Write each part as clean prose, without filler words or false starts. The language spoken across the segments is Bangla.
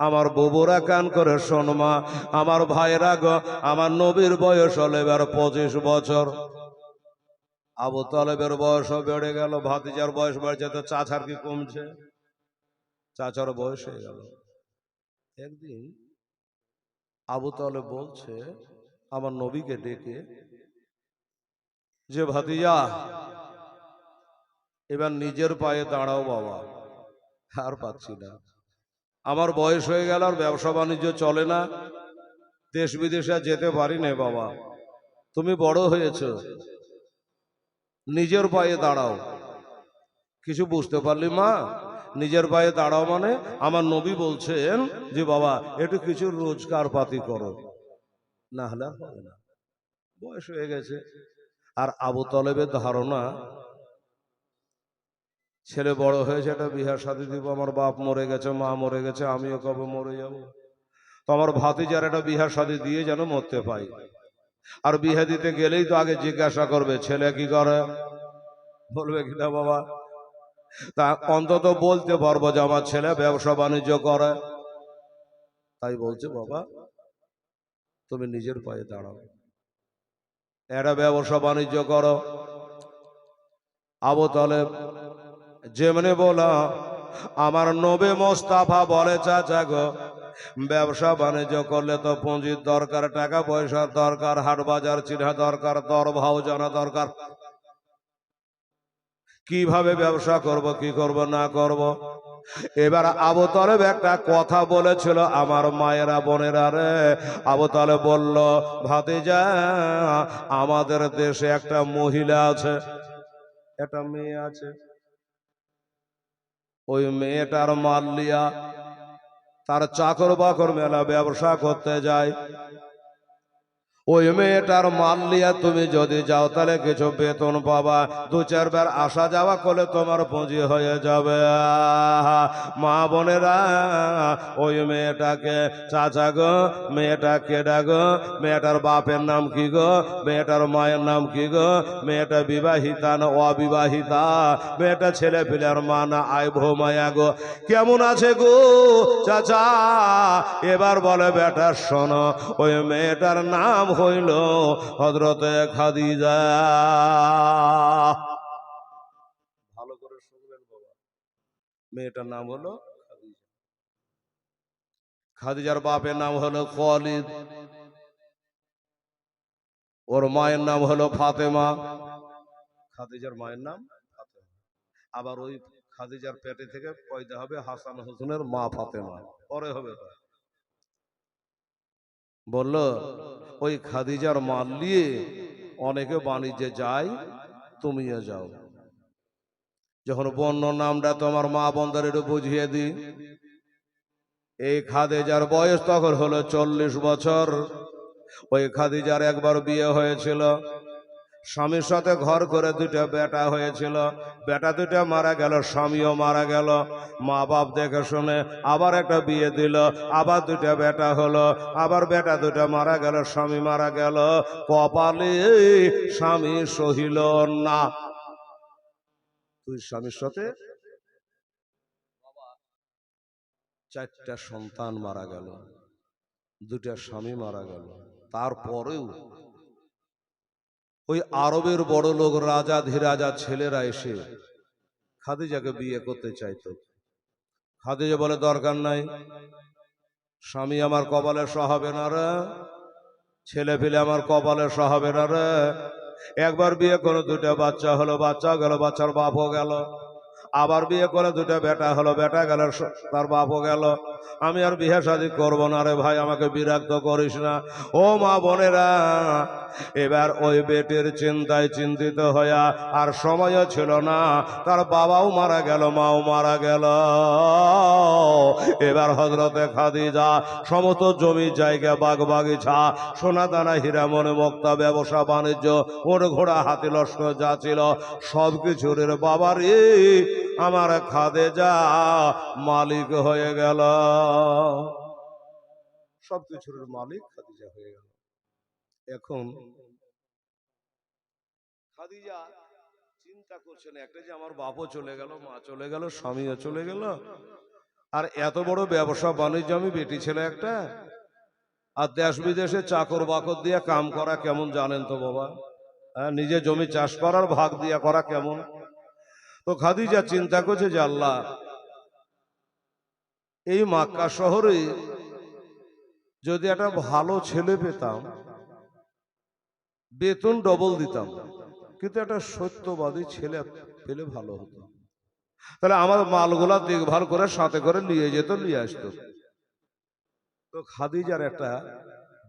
আমার বুবুরা কান করে শোনমা, আমার ভাইরা গো, আমার নবীর বয়স হলো এবার 25 বছর। আবু তালেবের বয়সও বেড়ে গেল, ভাতিজার বয়স বাড়ছে, তো চাচার কি কমছে? চাচার বয়স হয়ে গেল। একদিন আবু তালেব বলছে আমার নবীকে ডেকে যে ভাতিজা এবার নিজের পায়ে দাঁড়াও বাবা, আর পাচ্ছি না, আমার বয়স হয়ে গেল, আর ব্যবসা বাণিজ্য চলে না, দেশ বিদেশে যেতে পারি না বাবা, তুমি বড় হয়েছো, নিজের পায়ে দাঁড়াও। কিছু বুঝতে পারলি মা? নিজের পায়ে দাঁড়াও মানে আমার নবী বলছেন যে বাবা একটু কিছু রোজগার পাতি করো, না হলে আর হবে না, বয়স হয়ে গেছে। আর আবু তালেবের ধারণা ছেলে বড় হয়েছে, একটা বিহার শাদী দিব, আমার বাপ মরে গেছে, মা মরে গেছে, আমিও কবে মরে যাব, তো আমার ভাতিজার একটা বিহার শাদী দিয়ে যেন মরতে পাই। আর বিয়ে দিতে গেলেই তো আগে জিজ্ঞাসা করবে ছেলে কি করে, বলবে কিনা বাবা, তা অন্তত বলতে পারবো যে আমার ছেলে ব্যবসা বাণিজ্য করে। তাই বলছে বাবা তুমি নিজের পায়ে দাঁড়াও, একটা ব্যবসা বাণিজ্য করো। আবু তালেব যেমনি বলা, আমার নবী মোস্তাফা বলে চাচা গো, ব্যবসা বাণিজ্য করলে তো পুঁজির দরকার, টাকা পয়সার দরকার, হাট বাজার চিনা দরকার, দর ভাও জানা দরকার, কিভাবে ব্যবসা করব, কি করব না করব। এবার আবু তালেব একটা কথা বলেছিল আমার মায়েরা বোনেরা রে, আবু তালেব বলল ভাতিজা আমাদের দেশে একটা মহিলা আছে, একটা মেয়ে আছে, ওই মেয়েটার মাল্লিয়া তার চাকর বাকর মেলা ব্যবসা করতে যায়, ওই মেয়েটার মাল্লিয়া তুমি যদি যাও তাহলে কিছু বেতন পাবা, 2-4 বার আসা যাওয়া করলে তোমার পুঁজি হয়ে যাবে। মা বোনেরা ওই মেয়েটাকে চাচা গো, মেয়েটা কেডা গো, মেয়েটার বাপের নাম কি গো, মেয়েটার মায়ের নাম কি গো, মেয়েটা বিবাহিতা না অবিবাহিতা, মেয়েটা ছেলে পিলার মা না আই ভৌমায়া গো, কেমন আছে গো চাচা? এবার বলে বেটা শোনো, ওই মেয়েটার নাম হইল হযরতে খাদিজা। ভালো করে শুনবেন বাবা, মেয়েটার নাম হলো খাদিজা। খাদিজার বাপের নাম হলো খালিদ, ওর মায়ের নাম হলো ফাতেমা। খাদিজার মায়ের নাম ফাতেমা, আবার ওই খাদিজার পেটে থেকে পয়দা হবে হাসান হোসেনের মা ফাতেমা, পরে হবে। বলল ওই খাদিজার মাল নিয়ে অনেকে বাণিজ্যে যায়, তুমিও যাও। যখন বন্য নামটা তোমার মা বোনদের একটু বুঝিয়ে দিই, এই খাদিজার বয়স তখন হলো 40 বছর। ওই খাদিজার একবার বিয়ে হয়েছিল, স্বামীর সাথে ঘর করে 2টা বেটা হয়েছিল, বেটা 2টা মারা গেল, স্বামীও মারা গেল, মা বাপ দেখে শুনে আবার একটা বিয়ে দিল, আবার 2টা বেটা হলো, আবার বেটা 2টা মারা গেল, স্বামী মারা গেল, কপালে স্বামী সহিল না। তুই স্বামীর সাথে 4টা সন্তান মারা গেল, 2টা স্বামী মারা গেল, তারপরেও ওই আরবের বড় লোক রাজা ধীরাজা ছেলেরা এসে খাদিজাকে বিয়ে করতে চাইতো। খাদিজা বলে দরকার নাই, স্বামী আমার কপালে সহাবে না রে, ছেলে পেলে আমার কপালে সহাবে না রে। একবার বিয়ে করে 2টা বাচ্চা হলো, বাচ্চা গেল, বাচ্চার বাপও গেল, আবার বিয়ে করে 2টা বেটা হলো, বেটা গেল, তার বাপও গেল, আমি আর বিয়ে শাদী করবো না রে ভাই, আমাকে বিরক্ত করিস না। ও মা বোনেরা, এবার ওই বেটির চিন্তায় চিন্তিত হইয়া আর সময়ও ছিল না, তার বাবাও মারা গেল, মাও মারা গেল। এবার হযরতে খাদিজা সমস্ত জমি জায়গা বাগ বাগিচা সোনা দানা হীরা মনে মুক্তা ব্যবসা বাণিজ্য ওর ঘোড়া হাতি লস্কর যা ছিল সবকিছুর বাবারে আমার খাদিজা মালিক হয়ে গেল, সবকিছুর মালিক খাদিজা হয়ে গেল। এখন খাদিজা চিন্তা করছেন একটা যে আমার বাপও চলে গেল, মা চলে গেল, স্বামীও চলে গেল, আর এত বড় ব্যবসা বাণিজ্য আমি বেটি ছেলে একটা, আর দেশ বিদেশে চাকর বাকর দিয়ে কাম করা কেমন জানেন তো বাবা? হ্যাঁ, নিজে জমি চাষ করার ভাগ দিয়া করা কেমন? তো খাদিজা চিন্তা করছে যে আল্লাহ, এই মক্কা শহরে যদি একটা ভালো ছেলে পেতাম, বেতন ডবল দিতাম, কিন্তু একটা সত্যবাদী ছেলে পেলে ভালো হতো, তাহলে আমার মালগুলা দেখভাল করে সাথে করে নিয়ে যেত, নিয়ে আসতো। তো খাদিজার একটা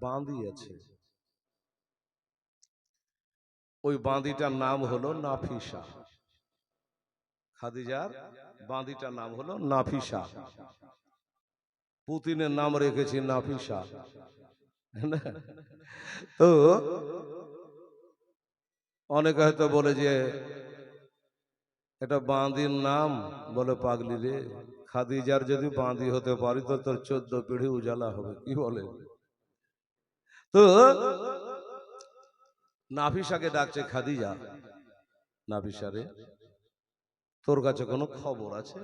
বাঁধি আছে, ওই বাঁধিটার নাম হলো নাফিসা। খাদিজার বাঁধিটার নাম হলো নাফিসা। পুতিনের নাম রেখেছি নাফিসা। তো অনেকে হয়তো বলে যে এটা বাঁধির নাম, বলে পাগলি রে, খাদিজার যদি বাঁধি হতে পারি তো তোর 14 পিঢ়ি উজালা হবে, কি বলে? তো নাফিসাকে ডাকছে খাদিজা, নাফিসা রে, তোর কাছে কোনো খবর আছে?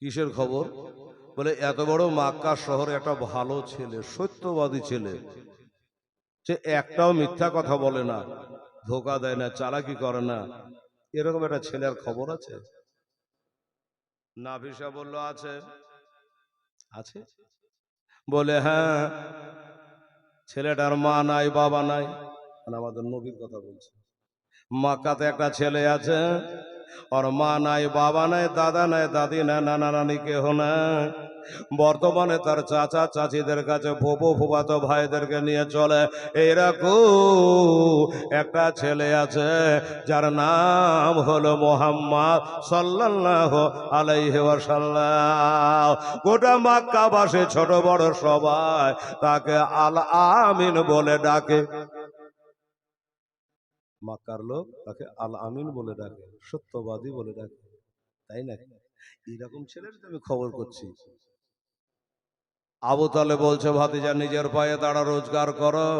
কিসের খবর? বলে এত বড় মক্কা শহরে একটা ভালো ছেলে, সত্যবাদী ছেলে, যে একটাও মিথ্যা কথা বলে না, ধোকা দেয় না, চালাকি করে না, এরকম একটা ছেলের খবর আছে? নাফিসা বলল আছে। আছে? বলে হ্যাঁ, ছেলেটার মা নাই, বাবা নাই, মানে আমাদের নবীর কথা বলছে। মক্কাতে একটা ছেলে আছে, ওর মা নাই, বাবা নাই, দাদা নাই, দাদি নাই, নানা নানি কেহ নাই। বর্তমানে তার চাচা চাচিদের কাছে ফুফু ফুফাতো ভাইদেরকে নিয়ে চলে। এরকম একটা ছেলে আছে যার নাম হলো মুহাম্মদ সাল্লাল্লাহু আলাইহি ওয়াসাল্লাম। গোটা মক্কাবাসী ছোট বড় সবাই তাকে আল আমিন বলে ডাকে। মক্কার লোক তাকে আল আমিন বলে ডাকে, সত্যবাদী বলে ডাকে, তাই না? এরকম ছেলের আমি খবর করছি। আবু তালে বলছে ভাতিজা নিজের পায়ে দাঁড়া, রোজগার করো।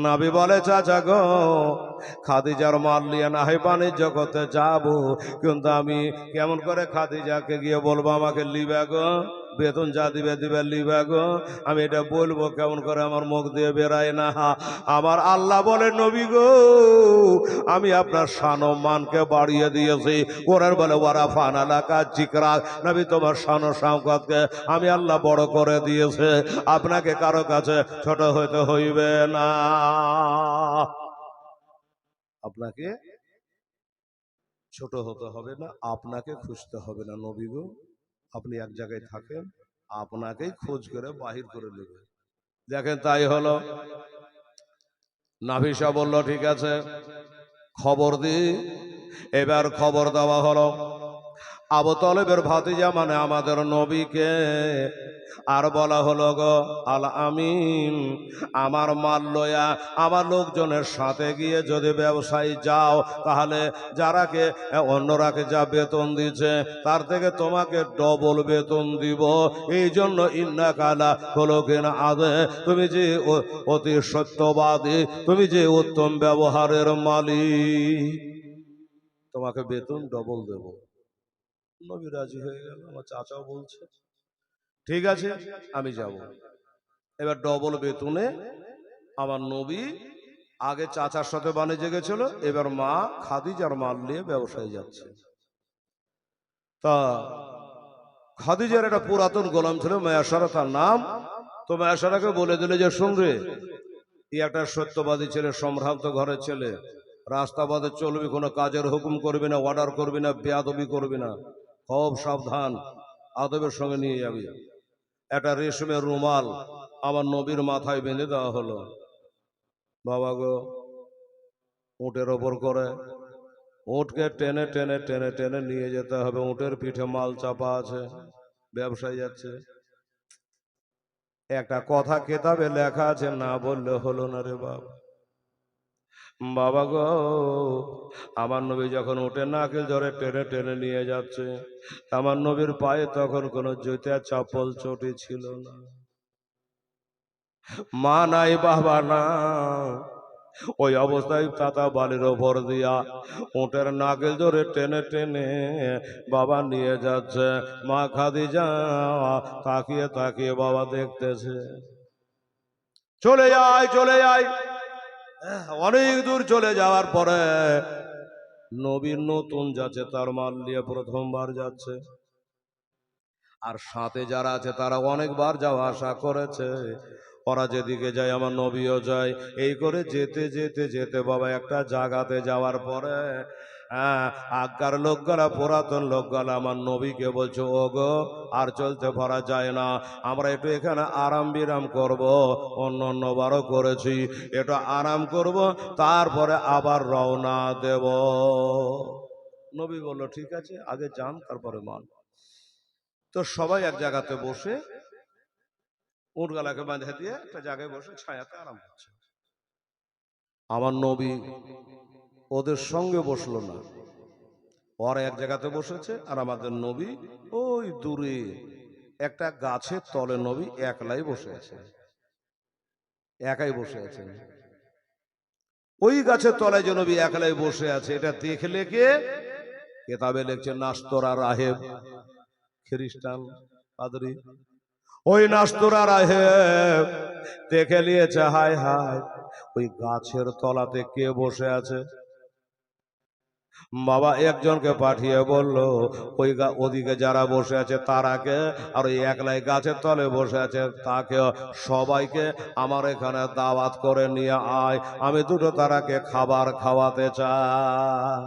নবী বলে চাচা গো, খাদিজার মাল নিয়ে না হয় বাণিজ্য করতে যাবো, কিন্তু আমি কেমন করে খাদিজাকে গিয়ে বলবো আমাকে লিবে গো, বেতন যা দিবে দিবে লিবে গো, আমি এটা বলবো কেমন করে? আমার মুখ দিয়ে বেরায় না। আমার আল্লাহ বলে নবী গো, আমি আপনার শান ও মানকে বাড়িয়ে দিয়েছি। কোরআন বলে ওয়ারা ফান আলাকা জিকরা, নবী তোমার শান ও শাওকতকে আমি আল্লাহ বড় করে দিয়েছে, আপনাকে কারো কাছে ছোট হইতে হইবে না। আপনাকে ছোট হতে হবে না, আপনাকে খুঁজতে হবে না। নবী গো, আপনি এক জায়গায় থাকেন, আপনাকেই খোঁজ করে বাহির করে নেবে। দেখেন তাই হলো। নাফিসা বলল ঠিক আছে, খবর দি। এবার খবর দেওয়া হলো আবু তালেবের ভাতিজা মানে আমাদের নবীকে, আর বলা হলো গো আল আমিন, আমার মাল লয়া আমার লোকজনের সাথে গিয়ে যদি ব্যবসায়ী যাও, তাহলে যারাকে অন্যরাকে যা বেতন দিচ্ছে তার থেকে তোমাকে ডবল বেতন দিব। এই জন্য ইন্না কালা হলো কিনা আদে, তুমি যে অতি সত্যবাদী, তুমি যে উত্তম ব্যবহারের মালিক, তোমাকে বেতন ডবল দেব। নবী রাজি হয়ে গেল। আমার চাচাও বলছে ঠিক আছে আমি যাব। এবার ডবল বেতনে আমার নবী, আগে চাচার সাথে বাণিজ্যে গেছিল, এবার মা খাদিজার মাল নিয়ে ব্যবসায় যাচ্ছে। তা খাদিজার একটা পুরাতন গোলাম ছিল মায়াসারা তার নাম। তো মায়াসারাকে বলে দিলে যে শুনরে, এই একটা সত্যবাদী ছেলে, সম্ভ্রান্ত ঘরের ছেলে, রাস্তা পথে চলবি, কোনো কাজের হুকুম করবি না, অর্ডার করবি না, বেয়াদবি করবি না, খুব সাবধান, আদবের সঙ্গে নিয়ে যাবি। একটা রেশমের রুমাল আমার নবীর মাথায় বেঁধে দেওয়া হলো। বাবা গো, উটের ওপর করে, উটকে টেনে টেনে টেনে টেনে নিয়ে যেতে হবে। উটের পিঠে মাল চাপা আছে, ব্যবসায়ী যাচ্ছে। একটা কথা কেতাবে লেখা আছে, না বললে হলো না রে বাবা। বাবা গো, আমার নবী যখন উঠে নাকেল ধরে টেনে টেনে নিয়ে যাচ্ছে, আমার নবীর পায়ে তখন কোনো জুতা চপ্পল চটি ছিল না। মা নাই, বাবা না, ওই অবস্থায় তাতা বালির ওপর দিয়া উটের নাগেল ধরে টেনে টেনে বাবা নিয়ে যাচ্ছে। মা খাদিজা তাকিয়ে তাকিয়ে বাবা দেখতেছে। চলে যায় চলে যায়, অনেক দূর চলে যাওয়ার পরে নবীর নতুন যাচ্ছে, তার মাল নিয়ে প্রথমবার যাচ্ছে। আর সাথে যারা আছে তারা অনেকবার যাওয়া আসা করেছে। ওরা যেদিকে যায় আমার নবীও যায়। এই করে যেতে যেতে যেতে বাবা একটা জায়গাতে যাওয়ার পরে আগকার লোকগুলা, পুরাতন লোকগুলা আমার নবীকে বলছে, ও গো আর চলতে পারা যায় না, আমরা একটু এখানে আরাম বিরাম করব, অন্য অন্যবারও করেছি, একটু আরাম করব, তারপরে আবার রওনা দেব। নবী বলল ঠিক আছে, আগে যান তারপরে মান। তো সবাই এক জায়গাতে বসে উটগালাকে বাঁধে দিয়ে একটা জায়গায় বসে ছায়াতে আরাম করছে। আমার নবী ওদের সঙ্গে বসলো না, ওরা এক জায়গাতে বসেছে, আর আমাদের নবী ওই দূরে একটা গাছের তলে নবী একলাই বসে আছে, একাই বসে আছেন। ওই গাছের তলায় যে নবী একলাই বসে আছে, এটা দেখলে কে? কেতাবে লিখছে নাস্তরা রাহেব, খ্রিস্টান পাদরি। ওই নাস্তরা রাহেব দেখে নিয়েছে, হায় হায় ওই গাছের তলাতে কে বসে আছে। বাবা একজনকে পাঠিয়ে বলল, ওই ওদিকে যারা বসে আছে তারাকে, আর ওই একলাই গাছের তলে বসে আছে তাকে, সবাইকে আমার এখানে দাওয়াত করে নিয়ে আয়, আমি দুটো তারাকে খাবার খাওয়াতে চাই।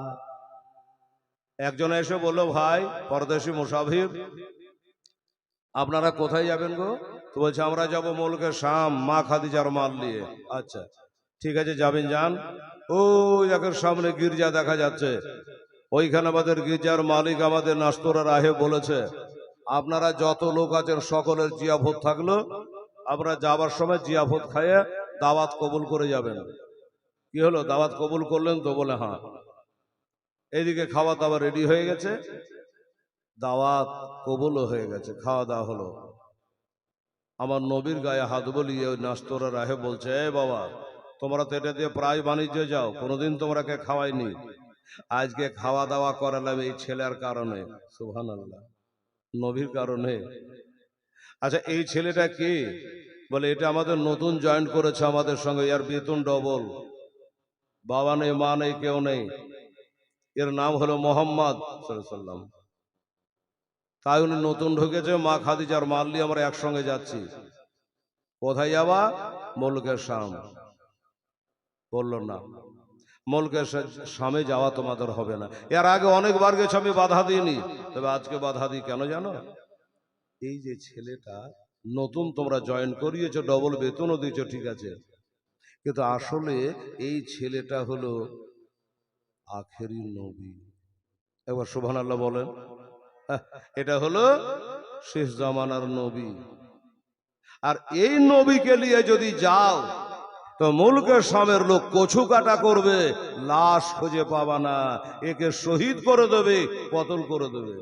একজন এসে বলল, ভাই পরদেশি মুসাফির, আপনারা কোথায় যাবেন গো? তো বলছে আমরা যাবো মুলকে শাম, মা খাদিজার মাল নিয়ে। আচ্ছা ঠিক আছে, যাবেন যান। ওই দেখেন সামনে গির্জা দেখা যাচ্ছে, ওইখানে আমাদের গির্জার মালিক আমাদের নাস্তরা রাহে বলেছে, আপনারা যত লোক আছেন সকলের জিয়াফত থাকলো, আপনারা যাবার সময় জিয়াফত খাইয়ে দাওয়াত কবুল করে যাবেন। কি হলো, দাওয়াত কবুল করলেন তো? বলে হ্যাঁ। এইদিকে খাওয়া দাওয়া রেডি হয়ে গেছে, দাওয়াত কবুলও হয়ে গেছে, খাওয়া দাওয়া হলো। আমার নবীর গায়ে হাত বলিয়ে ওই নাস্তরা রাহে বলছে, এ বাবা তোমরা তো এটা দিয়ে প্রায় বাণিজ্য যাও, কোনোদিন তোমরাকে খাওয়াইনি, আজকে খাওয়া দাওয়া করালাম এই ছেলের কারণে। সুবহানাল্লাহ, নবীর কারণে। আচ্ছা এই ছেলেটা কি? বলে এটা আমাদের নতুন জয়েন্ট করেছে আমাদের সঙ্গে, এর বেতন ডবল, বাবা নেই মা নেই কেউ নেই, এর নাম হলো মোহাম্মদ সাল্লাল্লাহু আলাইহি ওয়াসাল্লাম। তাই উনি নতুন ঢুকেছে, মা খাদিজার মাল নিয়ে আমরা একসঙ্গে যাচ্ছি। কোথায় যাবা? মুলকে শাম। বলল না, মুলকে শামে যাওয়া তোমাদের হবে না। এর আগে অনেকবার গেছে, আমি বাধা দিইনি, তবে আজকে বাধা দিই কেন জানো? এই যে ছেলেটা নতুন তোমরা জয়েন করিয়েছো, ডবল বেতনও দিয়েছো, ঠিক আছে, কিন্তু আসলে এই ছেলেটা হলো আখেরি নবী। একবার সুবহানাল্লাহ বলেন। এটা হলো শেষ জামানার নবী। আর এই নবীকে নিয়ে যদি যাও তো মুলকের শামের লোক কচু কাটা করবে, লাশ খুঁজে পাবা না, একে শহীদ করে দেবে, কতল করে দেবে।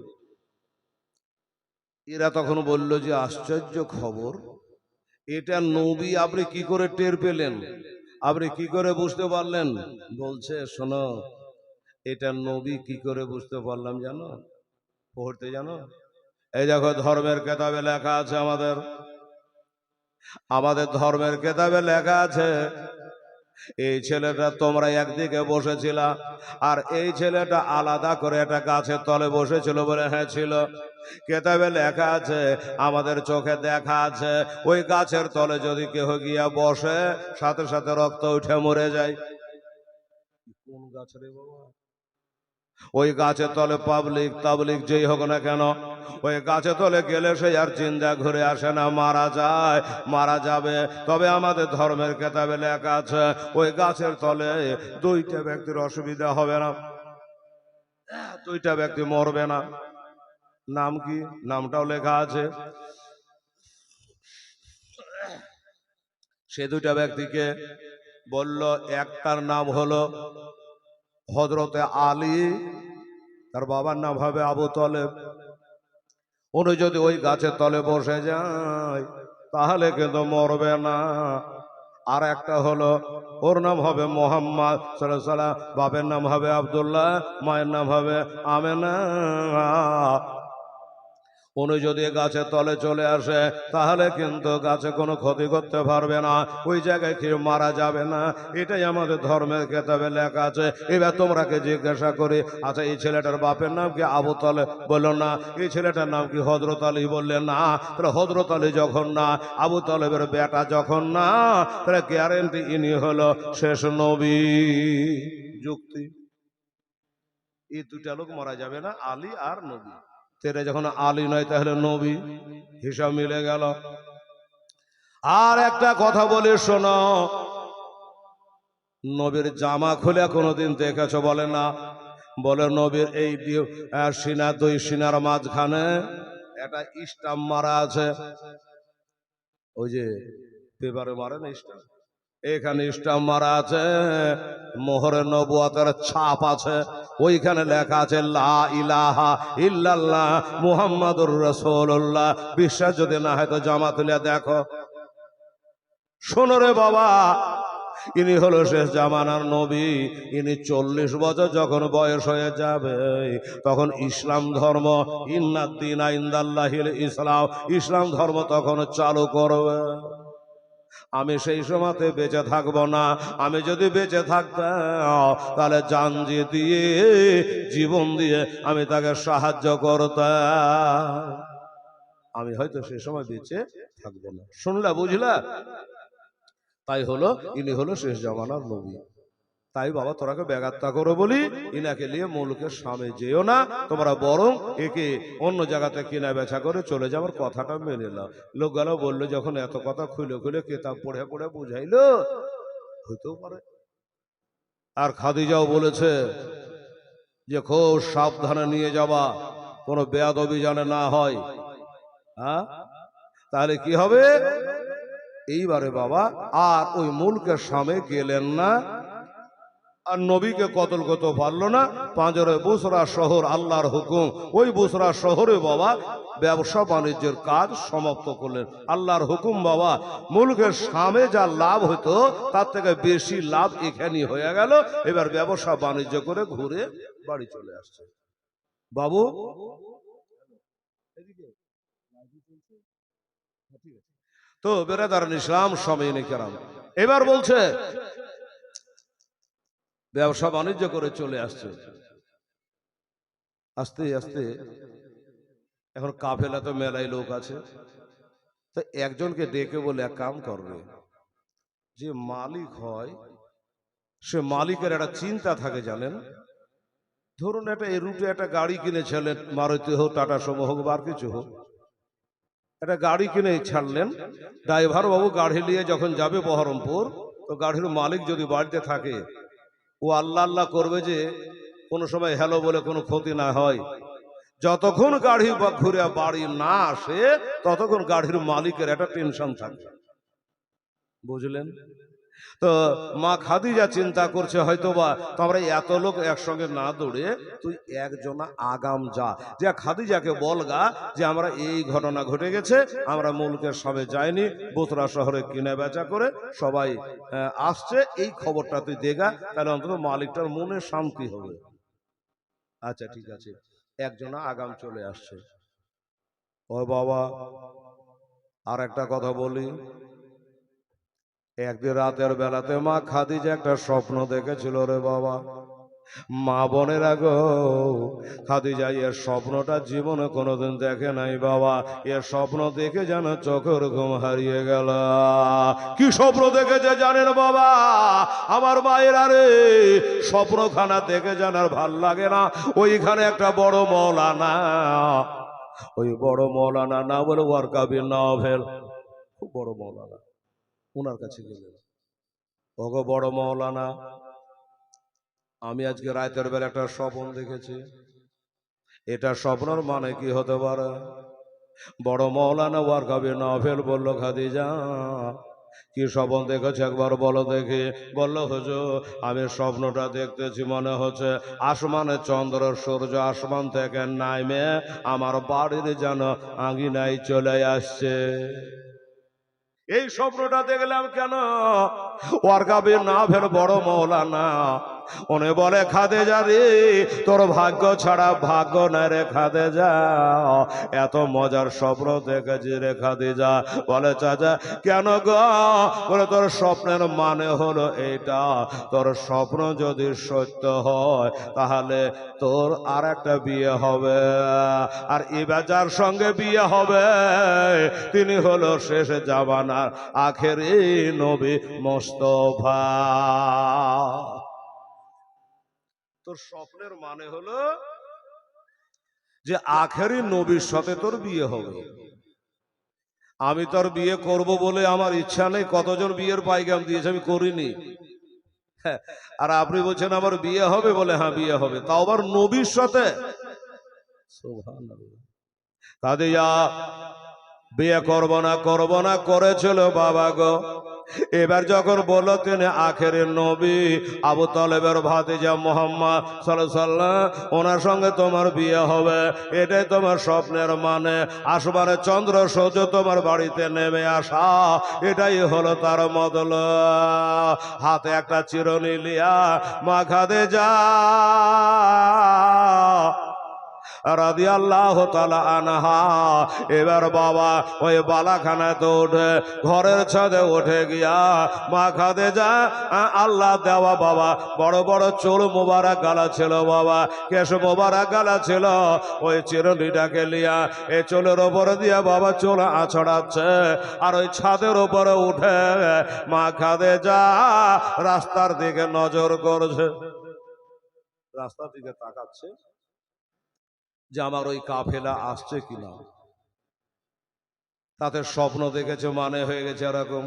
এরা তখন বলল যে আশ্চর্য খবর, এটা নবী, আপনি কি করে টের পেলেন, আপনি কি করে বুঝতে পারলেন? বলছে শোনো, এটা নবী কি করে বুঝতে পারলাম জানো? পড়তে জানো? এই দেখো ধর্মের কেতাবে লেখা আছে, আমাদের ধর্মের কেতাবে লেখা আছে, এই ছেলেটা তোমরা একদিকে বসেছিল, আর এই ছেলেটা আলাদা করে একটা গাছের তলে বসেছিল। বলে হ্যাঁ ছিল, কেতাবে লেখা আছে, আমাদের চোখে দেখা আছে, ওই গাছের তলে যদি কেহ গিয়া বসে সাথে সাথে রক্ত উঠে মরে যায়। কোন গাছ রে বাবা? ওই গাছের তলে পাবলিক তাবলিক যেই হোক না কেন, ওই গাছের তলে গেলে সে আর চিন্তা ঘুরে আসে না, মারা যায়, মারা যাবে। তবে আমাদের ধর্মের কেতাবে লেখা আছে, ওই গাছের তলে দুইটা ব্যক্তির অসুবিধা হবে না, দুইটা ব্যক্তি মরবে না। নাম কি? নামটাও লেখা আছে। সে দুইটা ব্যক্তিকে বলল, একটার নাম হলো হযরতে আলী, তার বাবার নাম হবে আবু তলেব। উনি যদি ওই গাছের তলে বসে যায় তাহলে কিন্তু মরবে না। আর একটা হলো ওর নাম হবে মোহাম্মদ সাল্লাল্লাহু আলাইহি ওয়াসাল্লাম, বাপের নাম হবে আব্দুল্লাহ, মায়ের নাম হবে আমেনা। উনি যদি গাছের তলে চলে আসে তাহলে কিন্তু গাছে কোনো ক্ষতি করতে পারবে না, ওই জায়গায় কেউ মারা যাবে না। এটাই আমাদের ধর্মের কেতাবে লেখা আছে। এবার তোমরাকে জিজ্ঞাসা করি, আচ্ছা এই ছেলেটার বাপের নাম কি? আবু তালেব বললো না। এই ছেলেটার নাম কি? হযরত আলী বললেন না। তাহলে হযরত আলী যখন না, আবু তালেবের বেটা যখন না, তাহলে গ্যারেন্টি ইনি হলো শেষ নবী। যুক্তি, এই দুটা লোক মারা যাবে না, আলী আর নবী। তেরে যখন আলী নয় তাহলে নবী, হিসাব মিলে গেল। আর একটা কথা বলি শোনো, নবীর জামা খুলে কোনোদিন দেখেছো? বলে না। বলে নবীর এই সিনা, দুই সিনার মাঝখানে একটা স্টাম্প মারা আছে। ওই যে পেপারে মারে না স্টাম্প, এখানে স্টাম্প মারা আছে, মোহরে নবুয়তের ছাপ আছে। ওইখানে লেখা আছে লা ইলাহা ইল্লাল্লাহ মুহাম্মাদুর রাসূলুল্লাহ। বিশ্বাস যদি না হয় তো জামা তুলে দেখো। শোনো রে বাবা, ইনি হলো শেষ জামানার নবী। ইনি 40 বছর যখন বয়স হয়ে যাবে তখন ইসলাম ধর্ম, ইন্নাদ্দীনা ইনদাল্লাহিল ইসলাম, ইসলাম ধর্ম তখন চালু করবে। আমি সেই সময়তে বেঁচে থাকবো না। আমি যদি বেঁচে থাকতাম তাহলে জান দিয়ে জীবন দিয়ে আমি তাকে সাহায্য করতাম। আমি হয়তো সেই সময় বেঁচে থাকবো না। শুনলা, বুঝলা? তাই হলো ইনি হলো শেষ জামানার নবী। তাই বাবা তোরাকে ব্যাঘাতটা করো বলি, ইনাকে নিয়ে মুলুকের সামনে যেও না তোমরা, বরং একে অন্য জায়গাতে কিনা বেচা করে চলে যাওয়ার কথাটা মেনে নাও। লোকগুলো বললো যখন এত কথা খুলে খুলে কেতাব পড়ে পড়ে বুঝাইলো, হইতেও পারে। আর খাদিজাও বলেছে যে খুব সাবধানে নিয়ে যাবা, কোনো বেয়াদবি যেন না হয়। হ্যাঁ, তাহলে কি হবে? এইবারে বাবা আর ওই মুলকের সামনে গেলেন না, আর নবীকে কতল করতে পারলো না। পাঁজরে বুসরা শহর, আল্লাহর হুকুম, ওই বুসরা শহরে বাবা ব্যবসা বাণিজ্যের কাজ সমাপ্ত করলেন। আল্লাহর হুকুম বাবা, মুলকের সামনে যা লাভ হতো তার থেকে বেশি লাভ এখানেই হয়ে গেল। এবার ব্যবসা বাণিজ্য করে ঘুরে বাড়ি চলে আসছে। বাবু তো বেরাদারান ইসলাম সামিনে কেরাম, এবার বলছে ব্যবসা বাণিজ্য করে চলে আসছে। আস্তে আস্তে এখন কাফেলা তো মেলাই লোক আছে, তো একজনকে ডেকে বলে এক কাম করবে, যে মালিক হয় সে মালিকের একটা চিন্তা থাকে জানেন। ধরুন একটা এই রুটে একটা গাড়ি কিনেছিলেন, মারুতি হোক, টাটা সুমো হোক, বা কিছু হোক, একটা গাড়ি কিনে ছাড়লেন। ড্রাইভার বাবু গাড়ি নিয়ে যখন যাবে বহরমপুর, তো গাড়ির মালিক যদি বাড়িতে থাকে, ও আল্লাহ আল্লাহ করবে যে কোনো সময় হ্যালো বলে কোনো ক্ষতি না হয়। যতক্ষণ গাড়ি ঘুরে বাড়ি না আসে ততক্ষণ গাড়ির মালিকের একটা টেনশন থাকে, বুঝলেন? তো মা খাদিজা চিন্তা করছে হয়তো বা তোমরা এত লোক একসঙ্গে না দৌড়ে তুই একজনা আগাম যা, যে খাদিজাকে বলগা যে আমরা এই ঘটনা ঘটে গেছে, আমরা মুলকের সবে যাইনি, বুতরা শহরে কিনে বেচা করে সবাই আসছে, এই খবরটা তুই দেগা, তাহলে অন্তত মালিকটার মনে শান্তি হবে। আচ্ছা ঠিক আছে, একজনা আগাম চলে আসছে। ও বাবা, আর একটা কথা বলি, একদিন রাতের বেলাতে মা খাদিজা একটা স্বপ্ন দেখেছিল রে বাবা। মা বোনেরা গো, খাদিজা এর স্বপ্নটা জীবনে কোনোদিন দেখে নাই বাবা। এর স্বপ্ন দেখে যেন চোখের ঘুম হারিয়ে গেল। কি স্বপ্ন দেখেছে জানেন বাবা? আমার মায়ের আরে স্বপ্নখানা দেখে যেন আর ভাল লাগে না। ওইখানে একটা বড় মৌলানা, ওই বড় মৌলানা না বলে ওয়ারকাবি নভেল, খুব বড় মৌলানা, ওনার কাছে গেলেন। ওগো বড় মৌলানা, আমি আজকে রাতের বেলা একটা স্বপ্ন দেখেছি, এটা স্বপ্নের মানে কি হতে পারে? বড় মৌলানা ওয়ারকাবি নভেল বলল, খাদিজা কি স্বপ্ন দেখেছে একবার বলো দেখি। বলল হুজুর, আমি স্বপ্নটা দেখতেছি, মনে হচ্ছে আসমানে চন্দ্র সূর্য আসমান থেকে নামে আমার বাড়ির যেন আঙিনায় চলে আসছে। এই স্বপ্নটা দেখলাম কেন? ওর কাবে না ফের বড় মৌলানা উনি বলে, খাদেজা রে, তোর ভাগ্য ছাড়া ভাগ্য না রে খাদেজা, এত মজার স্বপ্ন দেখেছি রে খাদেজা। বলে, চাচা কেন গো? বলে, তোর স্বপ্নের মানে হলো এইটা, তোর স্বপ্ন যদি সত্য হয় তাহলে তোর আর একটা বিয়ে হবে, আর এবার যার সঙ্গে বিয়ে হবে তিনি হলো শেষ জামানার আখেরি নবী মুস্তাফা। তোর স্বপ্নের মানে হলো যে আখেরি নবীর সাথে তোর বিয়ে হবে। আমি তোর বিয়ে করব বলে আমার ইচ্ছা নেই, কতজন বিয়ের পাইগাম দিয়েছে, আমি করিনি। হ্যাঁ, আর আপনি বলছেন আমার বিয়ে হবে বলে, হ্যাঁ বিয়ে হবে, তাও আবার নবীর সাথে। সুবহানাল্লাহ। কাদিয়া বিয়ে করব না করেছিল বাবা গো। এবার যখন বলল তিনি আখেরের নবী, আবু তালেবের ভাতিজা মুহাম্মদ সাল্লাল্লাহু আলাইহি ওয়াসাল্লাম, ওনার সঙ্গে তোমার বিয়ে হবে, এটাই তোমার স্বপ্নের মানে। আসমানে চন্দ্র সূর্য তোমার বাড়িতে নেমে আসা, এটাই হলো তার মতলব। হাতে একটা চিরুনি লিয়া মা খাদিজা রাদিয়াল্লাহু তাআলা আনহা এবার বাবা ওই বালাখানাতে উঠে ঘরের ছাদে উঠে গিয়া মা খাদিজা, আল্লাহ দেওয়া বাবা বড় বড় চুল মোবারক গালা ছিল বাবা, কেশ মোবারক গালা ছিল, ওই চিরুনিটাকে লিয়া এই চুলের ওপরে দিয়া বাবা চুল আছড়াচ্ছে, আর ওই ছাদের উপরে উঠে মা খাদিজা রাস্তার দিকে নজর করছে, রাস্তার দিকে তাকাচ্ছে যে আমার ওই কাফেলা আসছে কিনা। তাতে স্বপ্ন দেখেছে, মানে হয়ে গেছে এরকম।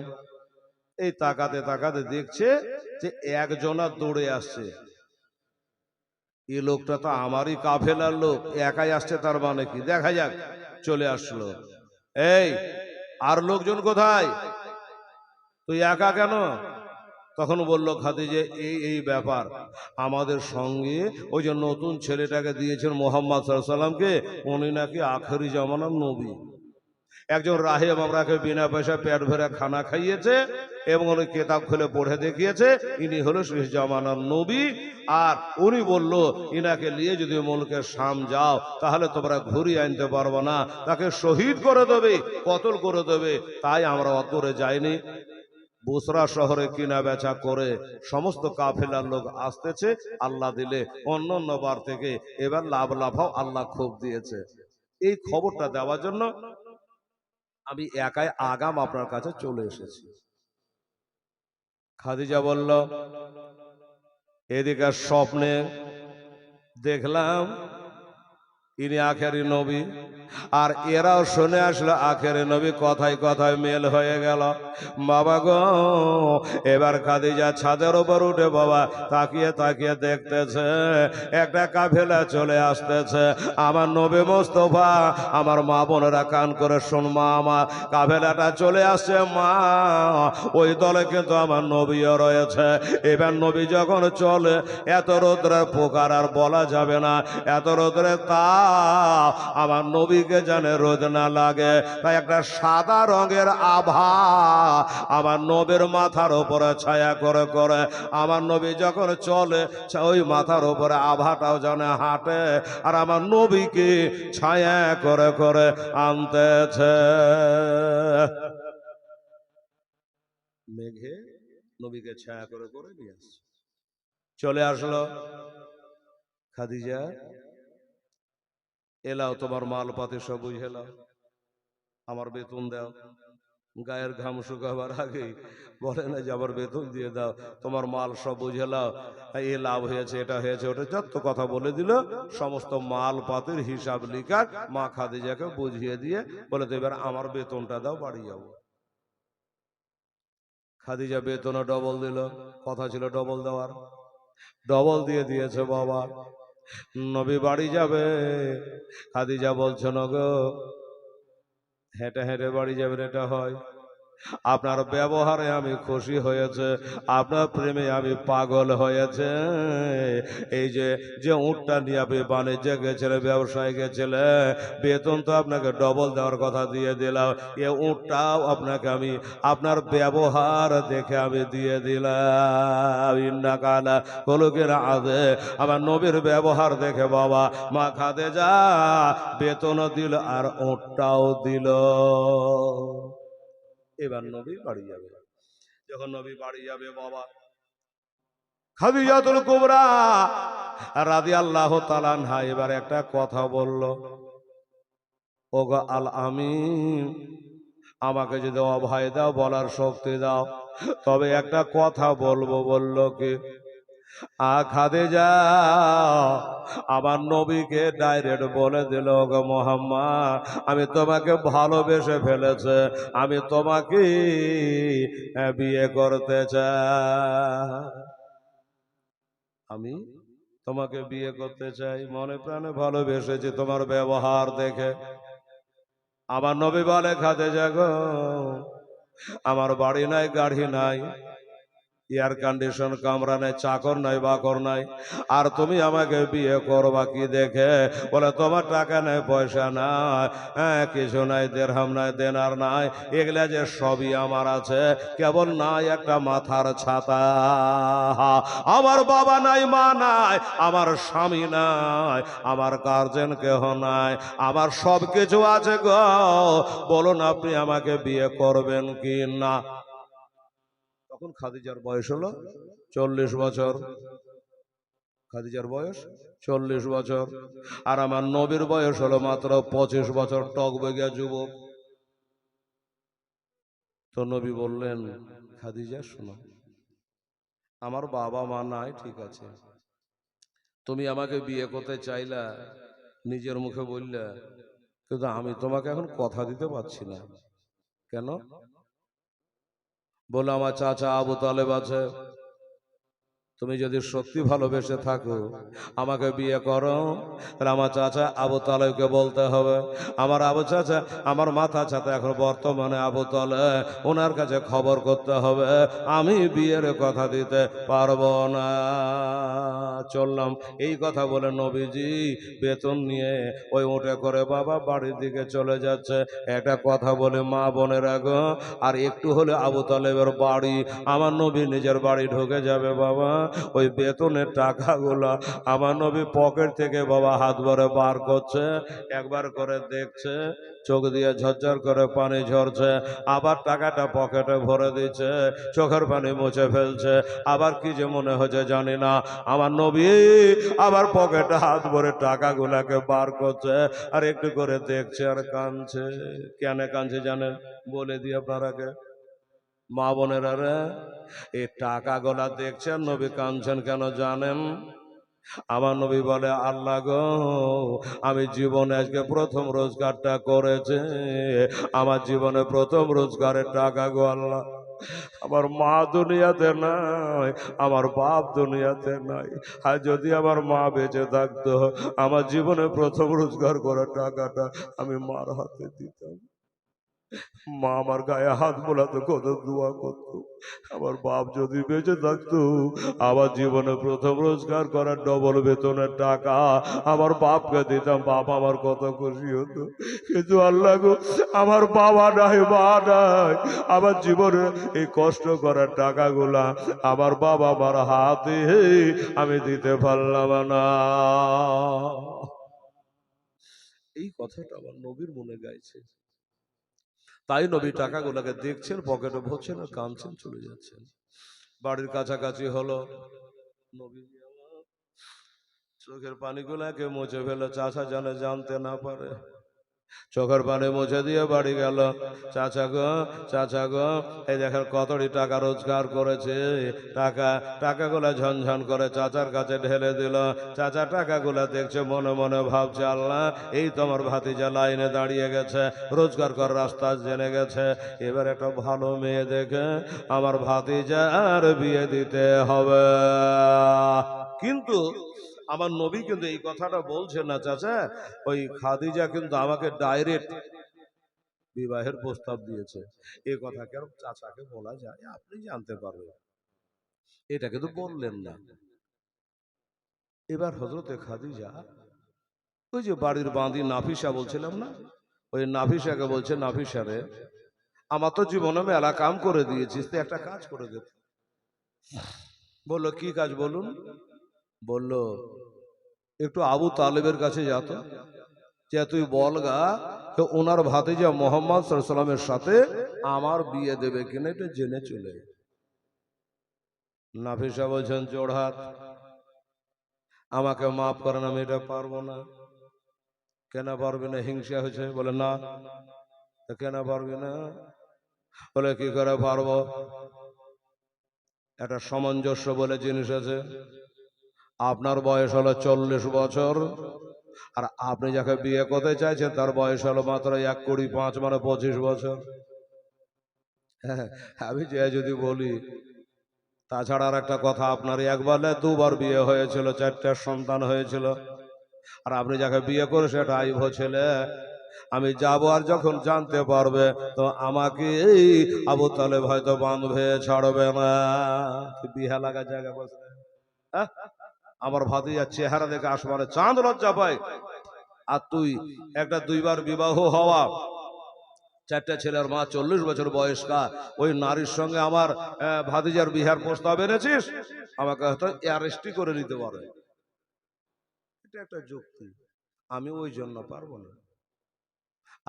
এই তাকাতে তাকাতে দেখছে যে একজনা দৌড়ে আসছে, এই লোকটা তো আমারই কাফেলার লোক, একাই আসছে, তার মানে কি, দেখা যাক। চলে আসলো, এই আর লোকজন কোথায়, তুই একা কেন? তখন বললো খাদিজা, এই ব্যাপার, আমাদের সঙ্গে ওই যে নতুন ছেলেটাকে দিয়েছেন মুহাম্মদ সাল্লাল্লাহু আলাইহি ওয়াসাল্লামকে, উনি নাকি আখেরি জামানার নবী। একজন রাহেব আমরাকে বিনা পয়সা পেট ভরে খানা খাইয়েছে এবং উনি কিতাব খুলে পড়ে দেখিয়েছে, ইনি হলো শেষ জামানার নবী। আর উনি বলল, ইনাকে নিয়ে যদি মুলকে শাম যাও তাহলে তোমরা ঘুরিয়ে আনতে পারবো না, তাকে শহীদ করে দেবে, কতল করে দেবে। তাই আমরা অত দূরে যাইনি, বুসরা শহরে কিনা বেচা করে সমস্ত কাফেলার লোক আসতেছে, আল্লাহ দিলে অন্য অন্য বার থেকে এবার লাভ লাফাও আল্লাহ খুব দিয়েছে। এই খবরটা দেওয়ার জন্য আমি একাই আগাম আপনার কাছে চলে এসেছি। খাদিজা বলল, এদিকে স্বপ্নে দেখলাম ইনি আখেরি নবী, আর এরাও শুনে আসলো আখেরি নবী, কথায় কথায় মেল হয়ে গেল। বাবা গো, এবার খাদিজা ছাদের উপর উঠে বাবা তাকিয়ে তাকিয়ে দেখতেছে একটা কাফেলা চলে আসতেছে। আমার নবী মুস্তাফা, আমার মা বোনেরা কান করে শুনমা, আমার কাফেলাটা চলে আসছে মা, ওই দলে কিন্তু আমার নবীও রয়েছে। এবার নবী যখন চলে, এত রোদ্রের পোকার আর বলা যাবে না, এত রোদ্রে তা আমার নবীকে জানে রোদ না লাগে, তাই একটা সাদা রঙের আভা আমার নবীর মাথার উপরে ছায়া করে করে আমার নবী যখন চলে, ওই মাথার উপরে আভাটাও জানে হাঁটে, আর আমার নবীকে ছায়া করে করে আনতেছে। মেঘে নবীকে ছায়া করে করে নিয়ে আসছে। চলে আসলো, খাদিজা এলাও, তোমার মালপাতি সব বুঝেলাও, আমার বেতন দাও। গায়ের ঘাম শুকাবার আগে বলে না যে আবার বেতন দিয়ে দাও, তোমার মাল সব বুঝেলাও, এ লাভ হয়েছে, এটা হয়েছে, ওটা যত কথা বলে দিল, সমস্ত মাল পাতির হিসাব লিখার মা খাদিজাকে বুঝিয়ে দিয়ে বলে, তো এবার আমার বেতনটা দাও, বাড়ি যাবো। খাদিজা বেতনও ডবল দিল, কথা ছিল ডবল দেওয়ার, ডবল দিয়ে দিয়েছে বাবা। নবী বাড়ি যাবে, খাদিজা বলছে না গো, হেঁটে হেঁটে বাড়ি যাবেন, এটা হয়? আপনার ব্যবহারে আমি খুশি হয়েছে, আপনার প্রেমে আমি পাগল হয়েছে। এই যে যে উটটা নিয়ে আপনি বাণিজ্যে গেছিলে, ব্যবসায় গেছিলে, বেতন তো আপনাকে ডবল দেওয়ার কথা দিয়ে দিলাম, এ উটটাও আপনাকে আমি আপনার ব্যবহার দেখে আমি দিয়ে দিলাম। ইন্নাকালা কলুকের আদে, আমার নবীর ব্যবহার দেখে বাবা মা খাদেজা বেতনও দিল আর উটটাও দিল। এবার নবী বাড়ি যাবে। যখন নবী বাড়ি যাবে বাবা, খাদিজাতুল কুবরা রাদিয়াল্লাহু তাআলা আনহা এবার একটা কথা বলল, ওগো আল আমিন, আমাকে যদি অভয় দাও, বলার শক্তি দাও, তবে একটা কথা বলবো। বলল কি? খাদিজা আমার নবীকে ডাইরেক্ট বলে দিল, ওগো মুহাম্মদ, আমি তোমাকে ভালোবেসে ফেলেছে, আমি তোমাকে বিয়ে করতে চাই, আমি তোমাকে বিয়ে করতে চাই, মনে প্রাণে ভালোবেসেছি তোমার ব্যবহার দেখে। আমার নবী বলে, খাদিজা গো, আমার বাড়ি নাই, গাড়ি নাই, এয়ার কন্ডিশন কামরা নাই, চাকর নাই, বাকর নাই, আর তুমি আমাকে বিয়ে করবা কি দেখে? বলে তোমার টাকা নাই, পয়সা নাই, হ্যাঁ কিছু নাই, দেরহাম নাই, দেনার নাই, এগুলা যে সবই আমার আছে, কেবল নাই একটা মাথার ছাতা। আমার বাবা নাই, মা নাই, আমার স্বামী নাই, আমার গার্জেন কেহ নাই, আমার সব কিছু আছে গো, বলুন আপনি আমাকে বিয়ে করবেন কি না? তখন খাদিজার বয়স হলো 40 বছর। খাদিজার বয়স 40 বছর, আর আমার নবীর বয়স হলো মাত্র 25 বছর, টকবগিয়া যুবক। তো নবী বললেন, খাদিজা শোনো, আমার বাবা মা নাই, ঠিক আছে, তুমি আমাকে বিয়ে করতে চাইলা, নিজের মুখে বললা, কিন্তু আমি তোমাকে এখন কথা দিতে পারছি না। কেন? বলে আমার চাচা আবু তালেব আছে, তুমি যদি সত্যি ভালোবেসে থাকো, আমাকে বিয়ে করো, তাহলে আমার চাচা আবু তালেবকে বলতে হবে, আমার আবু চাচা, আমার মাথা চাচা এখন বর্তমানে আবু তালেব, ওনার কাছে খবর করতে হবে, আমি বিয়ের কথা দিতে পারবো না। চললাম। এই কথা বলে নবীজি বেতন নিয়ে ওই উঠে করে বাবা বাড়ির দিকে চলে যাচ্ছে। একটা কথা বলে মা বোনের গো, আর একটু হলে আবু তালেবের বাড়ি, আমার নবী নিজের বাড়ি ঢুকে যাবে বাবা। ওই বেতনের টাকাগুলা আমার নবী পকেট থেকে বাবা হাত ভরে বার করছে, একবার করে দেখছে, চোখ দিয়ে ঝরঝর করে পানি ঝরছে, আবার টাকাটা পকেটে ভরে দিচ্ছে, চোখের পানি মুছে ফেলছে, আবার কি যে মনে হচ্ছে জানি না, আমার নবী আবার পকেটে হাত ভরে টাকাগুলাকে বার করছে, আর একটু করে দেখছে আর কাঁদছে। কেন কাঁদছে জানেন? বলে দিয়ে আপনারাকে মা বোনেরা রে, এই টাকাগুলা দেখছেন, নবী কাঁদছেন কেন জানেন? আমার নবী বলে, আল্লাহ গো, আমি জীবনে আজকে প্রথম রোজগারটা করেছে, আমার জীবনে প্রথম রোজগারের টাকা গো আল্লাহ, আমার মা দুনিয়াতে নাই, আমার বাপ দুনিয়াতে নাই, আর যদি আমার মা বেঁচে থাকতো, আমার জীবনে প্রথম রোজগার করার টাকাটা আমি মার হাতে দিতাম। মা আমার গায়ে হাত বোলাতো, কত দোয়া করতো, আমার বাপ যদি বেঁচে থাকতো, আমার জীবনে প্রথম রোজগার করার ডবল বেতনের টাকা আমার বাপকে দিতাম, বাপ আমার কত খুশি হতো। কিন্তু আল্লাহ গো, আমার বাবা নাই, মা নাই, আমার জীবনে এই কষ্ট করার টাকাগুলা আমার বাবা আমার হাতে আমি দিতে পারলাম না। এই কথাটা আমার নবীর মনে গাইছে। তাই নবী টাকাগুলোকে দেখছেন, পকেটে ভরছেন আর কাঁদছেন, চলে যাচ্ছেন। বাড়ির কাছাকাছি হলো, নবী চোখের পানিগুলাকে মুছে ফেলে, চাচা জানে জানতে না পারে, চোখের পানি মুছে দিয়ে বাড়ি গেল। চাচা গো, চাচা গো, এই দেখেন কতটি টাকা রোজগার করেছে, টাকাগুলা ঝনঝন করে চাচার কাছে ঢেলে দিল। চাচা টাকাগুলা দেখছে, মনে মনে ভাবছে, আল্লাহ, এই তোমার ভাতিজা লাইনে দাঁড়িয়ে গেছে, রোজগার করার রাস্তা জেনে গেছে, এবার একটা ভালো মেয়ে দেখে আমার ভাতিজার বিয়ে দিতে হবে। কিন্তু আমার নবী কিন্তু এই কথাটা বলছেন না চাচা, ওই খাদিজা কিন্তু আমাকে ডাইরেক্ট বিবাহের প্রস্তাব দিয়েছে। এ কথা কেন চাচাকে বলা যায়? আপনি জানতে পারবেন, এটা কিন্তু বললেন না। এবার হযরতে খাদিজা ওই যে বাড়ির বাঁধি নাফিসা বলছিলাম না, ওই নাফিসাকে বলছে, নাফিসা রে, আমার তো জীবনে মেলা কাম করে দিয়েছিস, তুই একটা কাজ করে দে। বললো, কি কাজ বলুন? বললো, একটু আবু তালেবের কাছে যেত, যে তুই বলগা তো ওনার ভাতিজা মোহাম্মদ সাল্লাল্লাহু আলাইহি ওয়াসাল্লামের সাথে আমার বিয়ে দেবে কিনা এটা জেনে চলে। নাফিসা বলছেন, জোড়হাত, আমাকে মাফ করেন, আমি এটা পারবো না। কেন পারবি না? হিংসা হয়েছে? বলে না। কেন পারবি না? বলে কি করে পারবো, একটা সামঞ্জস্য বলে জিনিস আছে। আপনার বয়স হলো 40 বছর, আর আপনি যাকে বিয়ে করতে চাইছেন তার বয়স হলো মাত্র 1-5 মানে 25 বছর। হ্যাঁ, আমি যে যদি বলি, তাছাড়া আর একটা কথা, আপনার একবার না দুবার বিয়ে হয়েছিল, 4টা সন্তান হয়েছিল, আর আপনি যাকে বিয়ে করে সেটা আইব ছেলে। আমি যাবো, আর যখন জানতে পারবে তো আমাকে এই আবু তালেব হয়তো বাঁধবে, ছাড়বে না। বিহা লাগা জায়গা বসে, আমার ভাতিজার চেহারা দেখে আসমানে চাঁদ লজ্জা পায়। আর তুই একটা 2বার বিবাহ হওয়া, 4টা ছেলের মা, 40 বছর বয়স্কা, ওই নারীর সঙ্গে আমার ভাতিজার বিহার প্রস্তাব এনেছিস, আমাকে হয়তো অ্যারেস্টই করে নিতে পারে। এটা একটা যুক্তি, আমি ওই জন্য পারবো না।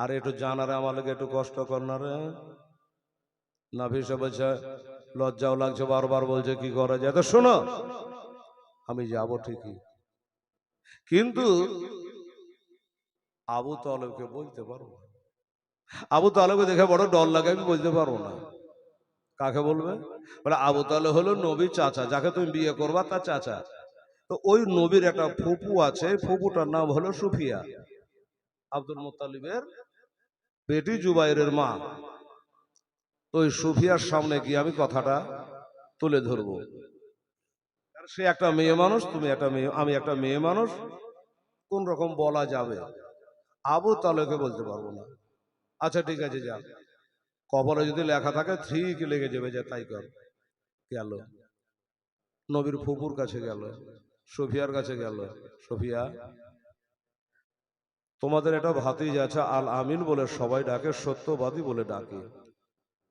আর একটু জানারে আমার লাগে একটু কষ্ট কর না রে। নাফিসা বলছে, লজ্জাও লাগছে, বারবার বলছে কি করা যায়। তো শোনো, আমি যাব ঠিকই, কিন্তু আবু তালেবকে বলতে পারবো না। আবু তালেবকে দেখে বড় ডর লাগে, আমি বলতে পারবো না। কাকে বলবে? বলে আবু তালেব হলো নবীর চাচা, যাকে তুমি বিয়ে করবা তার চাচা। তো ওই নবীর একটা ফুপু আছে, ফুপুটার নাম হলো সুফিয়া, আব্দুল মুত্তালিবের বেটি জুবাইরের মা। তো ওই সুফিয়ার সামনে গিয়ে আমি কথাটা তুলে ধরবো। সে একটা মেয়ে মানুষ, তুমি একটা মেয়ে, আমি একটা মেয়ে মানুষ, কোন রকম বলা যাবে। আবু তালেবকে বলতে পারবো না। আচ্ছা ঠিক আছে, যা, কপালে যদি লেখা থাকে ঠিক লেগে যাবে, যে তাই কর। গেল নবীর ফুপুর কাছে, গেল সুফিয়ার কাছে, গেল, সুফিয়া, তোমাদের এটা ভাতিজা আছে আল আমিন বলে সবাই ডাকে, সত্যবাদী বলে ডাকে,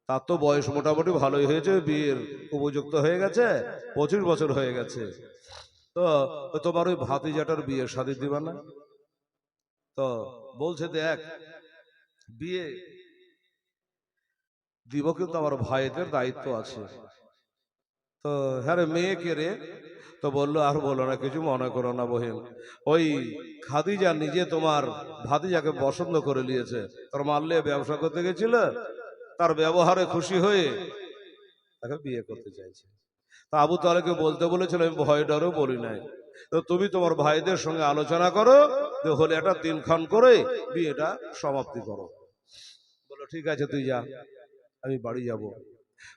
তার তো বয়স মোটামুটি ভালোই হয়েছে, বিয়ের উপযুক্ত হয়ে গেছে, 25 বছর হয়ে গেছে। তো তোমার ওই ভাতিজাটার বিয়ে শাদী দিবা না? তো বলছে, দেখ, বিয়ে দিব, কিন্তু আমার ভাইদের দায়িত্ব আছে। তো হ্যাঁ রে, মেয়ে কে রে? তো বললো, আর বলো না, কিছু মনে করো না বহিন, ওই খাদিজা নিজে তোমার ভাতিজাকে পছন্দ করে নিয়েছে, তোর মারলে ব্যবসা করতে গেছিল, তার ব্যবহারে খুশি হয়ে তাকে বিয়ে করতে চাইছে। তা আবু তালেবকে বলতে বলেছিল, আমি ভয় ডরও বলি নাই। তো তুমি তোমার ভাইদের সঙ্গে আলোচনা করো, যে হলে একটা দিনক্ষণ করে বিয়েটা সমাপ্তি করো। বলো ঠিক আছে, তুই যা, আমি বাড়ি যাব।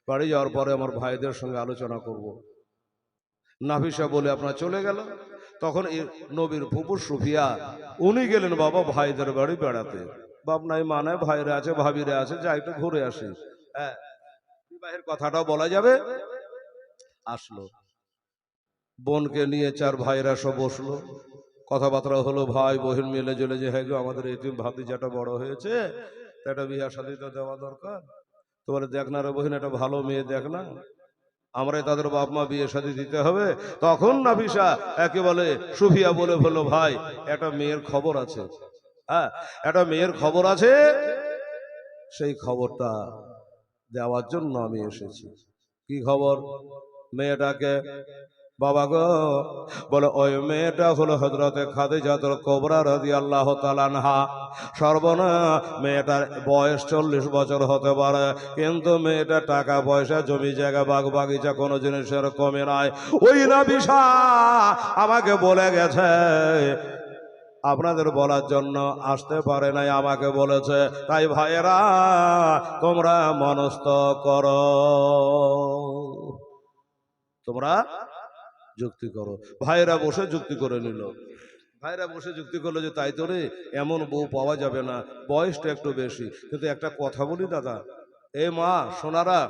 বাড়ি যাওয়ার পরে আমার ভাইদের সঙ্গে আলোচনা করব। নাফিসা বলে আপনার চলে গেল। তখন নবীর ফুপুর সুফিয়া, উনি গেলেন বাবা ভাইদের বাড়ি বেড়াতে। বাপ নাই মানে, ভাইরা আছে, ভাবিরা আছে, যা একটু ঘুরে আসি। হ্যাঁ, বিবাহের কথাটাও বলা যাবে। আসলো, বোনকে নিয়ে 4 ভাইরা সব বসলো, কথাবার্তা হলো, ভাই বহিন মিলে জলে, যে হ্যাঁ গো, আমাদের এতিম ভাতিজাটা বড় হয়েছে, একটা বিয়া শাদী তো দেওয়া দরকার। তো বলে, দেখ না রে বহিন, একটা ভালো মেয়ে দেখ না, আমরাই তাদের বাপ মা, বিয়ে শাদী দিতে হবে। তখন নাফিসা একে বলে, সুফিয়া বলে বললো, ভাই একটা মেয়ের খবর আছে। হ্যাঁ, একটা মেয়ের খবর আছে, সেই খবরটা দেওয়ার জন্য আমি এসেছি। কি খবর? মেয়েটাকে, বাবা গো, বলে ওই মেয়েটা হলো হযরতে খাদিজাতুল কুবরা রাদিয়াল্লাহু তাআলা আনহা। সর্বনা, মেয়েটার বয়স 40 বছর হতে পারে, কিন্তু মেয়েটা টাকা পয়সা, জমি জায়গা, বাগ বাগিচা, কোনো জিনিসের কমে নাই। ওই নাফিসা আমাকে বলে গেছে, আপনাদের বলার জন্য আসতে পারে নাই, আমাকে বলেছে। তাই ভাইয়েরা, তোমরা মনস্থ করো, তোমরা যুক্তি করো। ভাইয়েরা বসে যুক্তি করে নিল। ভাইরা বসে যুক্তি করলো যে তাই তো রে, এমন বউ পাওয়া যাবে না, বয়সটা একটু বেশি। কিন্তু একটা কথা বলি দাদা, এ মা সোনারা,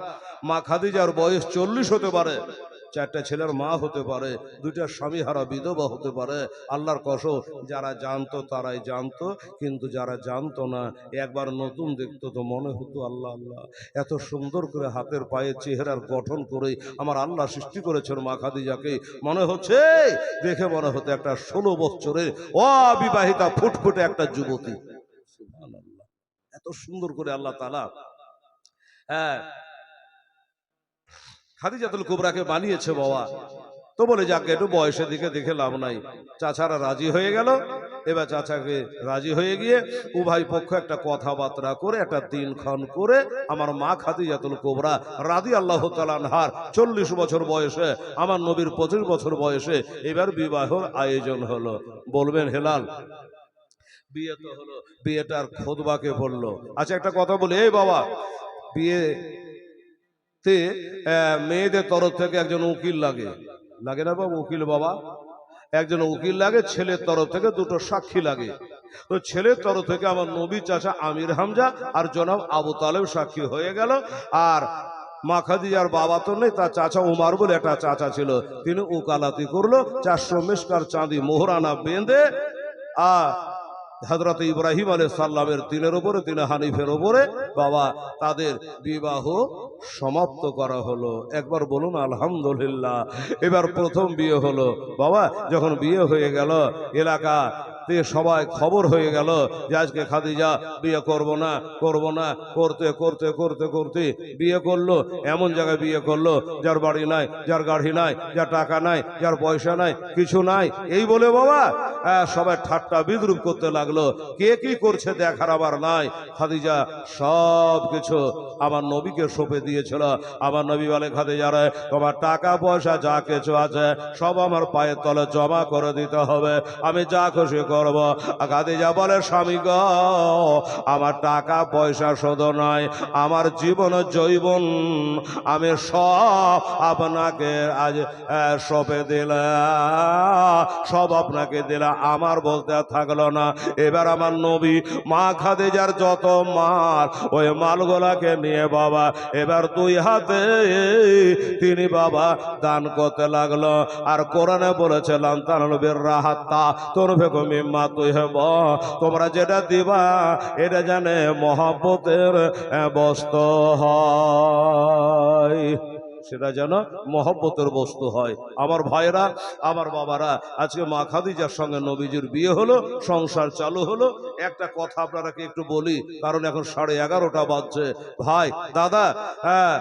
মা খাদিজার বয়স 40 হতে পারে, 4টা ছেলের মা হতে পারে, 2টা স্বামী হারা বিধবা হতে পারে। আল্লাহর কসম, যারা জানতো তারাই জানতো, কিন্তু যারা জানতো না একবার নতুন দেখতো তো মনে হতো আল্লাহ আল্লাহ, এত সুন্দর করে হাতের পায়ে চেহারার গঠন করে আমার আল্লাহ সৃষ্টি করেছেন মা খাদিজাকে। মনে হচ্ছে, দেখে মনে হতো একটা 16 বছরের অবিবাহিতা ফুটফুটে একটা যুবতী। সুবহানাল্লাহ, এত সুন্দর করে আল্লাহ তাআলা হ্যাঁ খাদিজাতুল কুবরাকে বানিয়েছে বাবা। তো বলে যাকে একটু বয়সের দিকে দেখে লাভ নাই। চাচারা রাজি হয়ে গেল। এবার চাচাকে রাজি হয়ে গিয়ে উভয় পক্ষ একটা কথাবার্তা করে একটা দিনক্ষণ করে আমার মা খাদিজাতুল কুবরা রাদিয়াল্লাহু তাআলা আনহার 40 বছর বয়সে, আমার নবীর 25 বছর বয়সে এবার বিবাহের আয়োজন হলো। বলবেন হেলাল, বিয়ে তো হলো, বিয়েটার খুতবাকে বললো। আচ্ছা একটা কথা বলি, এই বাবা, বিয়ে মেয়েদের তরফ থেকে একজন উকিল লাগে, লাগে না বাবা? উকিল বাবা, একজন উকিল লাগে, ছেলের তরফ থেকে 2টো সাক্ষী লাগে। তো ছেলের তরফ থেকে আমার নবী চাচা আমির হামজা আর জনাব আবু তালেব সাক্ষী হয়ে গেল। আর মা খাদিজার বাবা তো নেই, তার চাচা উমার বলে একটা চাচা ছিল, তিনি উকালাতি করলো। 400 মিসকার চাঁদি মোহরানা বেঁধে হযরত ইব্রাহিম আলাইহিস সালামের দিনের উপরে, দিন হানিফের উপরে বাবা তাদের বিবাহ সমাপ্ত করা হলো। একবার বলুন আলহামদুলিল্লাহ। এবার প্রথম বিয়ে হলো বাবা। যখন বিয়ে হয়ে গেল, এলাকা সবাই খবর হয়ে গেল যে আজকে খাদিজা বিয়ে করব না করব না, করতে করতে করতে করতে বিয়ে করলো। এমন জায়গায় বিয়ে করলো যার বাড়ি নাই, যার গাড়ি নাই, যার টাকা নাই, যার পয়সা নাই, কিছু নাই। এই বলে বাবা সবাই ঠাট্টা বিদ্রুপ করতে লাগলো। কে কি করছে দেখার আবার নাই। খাদিজা সব কিছু আমার নবীকে সঁপে দিয়েছিল। আমার নবী বলে, খাদিজা রে, তোমার টাকা পয়সা যা কিছু আছে সব আমার পায়ের তলে জমা করে দিতে হবে, আমি যা খুশি করব। খাদিজা বলে, স্বামী গো, আমার টাকা পয়সা শুধু নয়, আমার জীবন জৈবন আমি সব আপনাকে আজ সঁপে দিলাম, সব আপনাকে দিলাম, আমার বলতে থাকলো না। এবার আমার নবী মা খাদিজার যত মাল, ওই মালগুলাকে নিয়ে বাবা এবার 2 হাতে তিনি বাবা দান করতে লাগলো। আর কোরআনে বলেছে, লান তানালুল বিররা হাত্তা তুনফিকু মিম্মা তুহিব্বুন, তোমরা যেটা দিবা এটা জানে মহব্বতের বস্তু হয়, সেটা যেন মহব্বতের বস্তু হয়। আমার ভাইরা, আমার বাবারা, আজকে মা খাদিজার সঙ্গে নবীজির বিয়ে হলো, সংসার চালু হলো। একটা কথা আপনারাকে একটু বলি, কারণ এখন 11:30 বাজছে। ভাই দাদা, হ্যাঁ,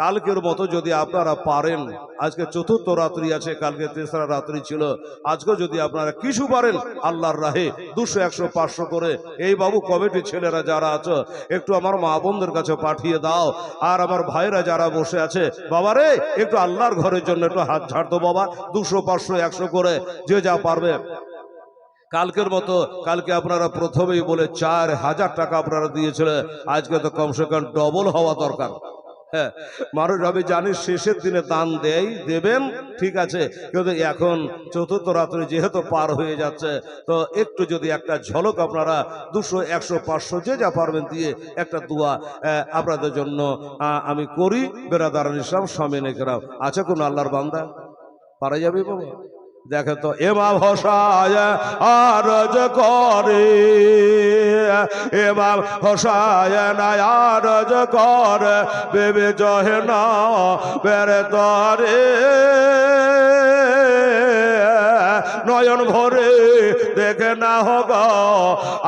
কালকের মতো যদি আপনারা পারেন, আজকে 4র্থ রাত্রি আছে, কালকে 3রা রাত্রি ছিল, আজকে যদি আপনারা কিছু পারেন আল্লাহর রাহে 200, 100, 500 করে এই বাবু কমিটির ছেলেরা যারা আছে একটু আমার মা বোনদের কাছে পাঠিয়ে দাও। আর আমার ভাইরা যারা বসে আছে, বাবারে একটু আল্লাহর ঘরের জন্য একটু হাত ঝাড় দো বাবা, 200, 500, 100 করে যে যা পারবে। কালকের মতো, কালকে আপনারা প্রথমেই বলে 4000 টাকা আপনারা দিয়েছিলেন, আজকে তো কমসে কম ডবল হওয়া দরকার। হ্যাঁ, মানুষ আমি জানি শেষের দিনে দান দেবেন, ঠিক আছে, কিন্তু এখন 4র্থ রাত্রি যেহেতু পার হয়ে যাচ্ছে, তো একটু যদি একটা ঝলক আপনারা 200, 100, 500 যে যা পারবেন দিয়ে একটা দোয়া আপনাদের জন্য আমি করি। বেরাদারান ইসলাম সামিনে কেরাম আছে কোন আল্লাহর বান্দা পারা যাবে বাবা? দেখে তো এমা ভাষায় আরজ করে, এমা ভাষায় না আরজ করে, বেবে জহে না বেরে তরে, নয়ন ভরে দেখে না হোক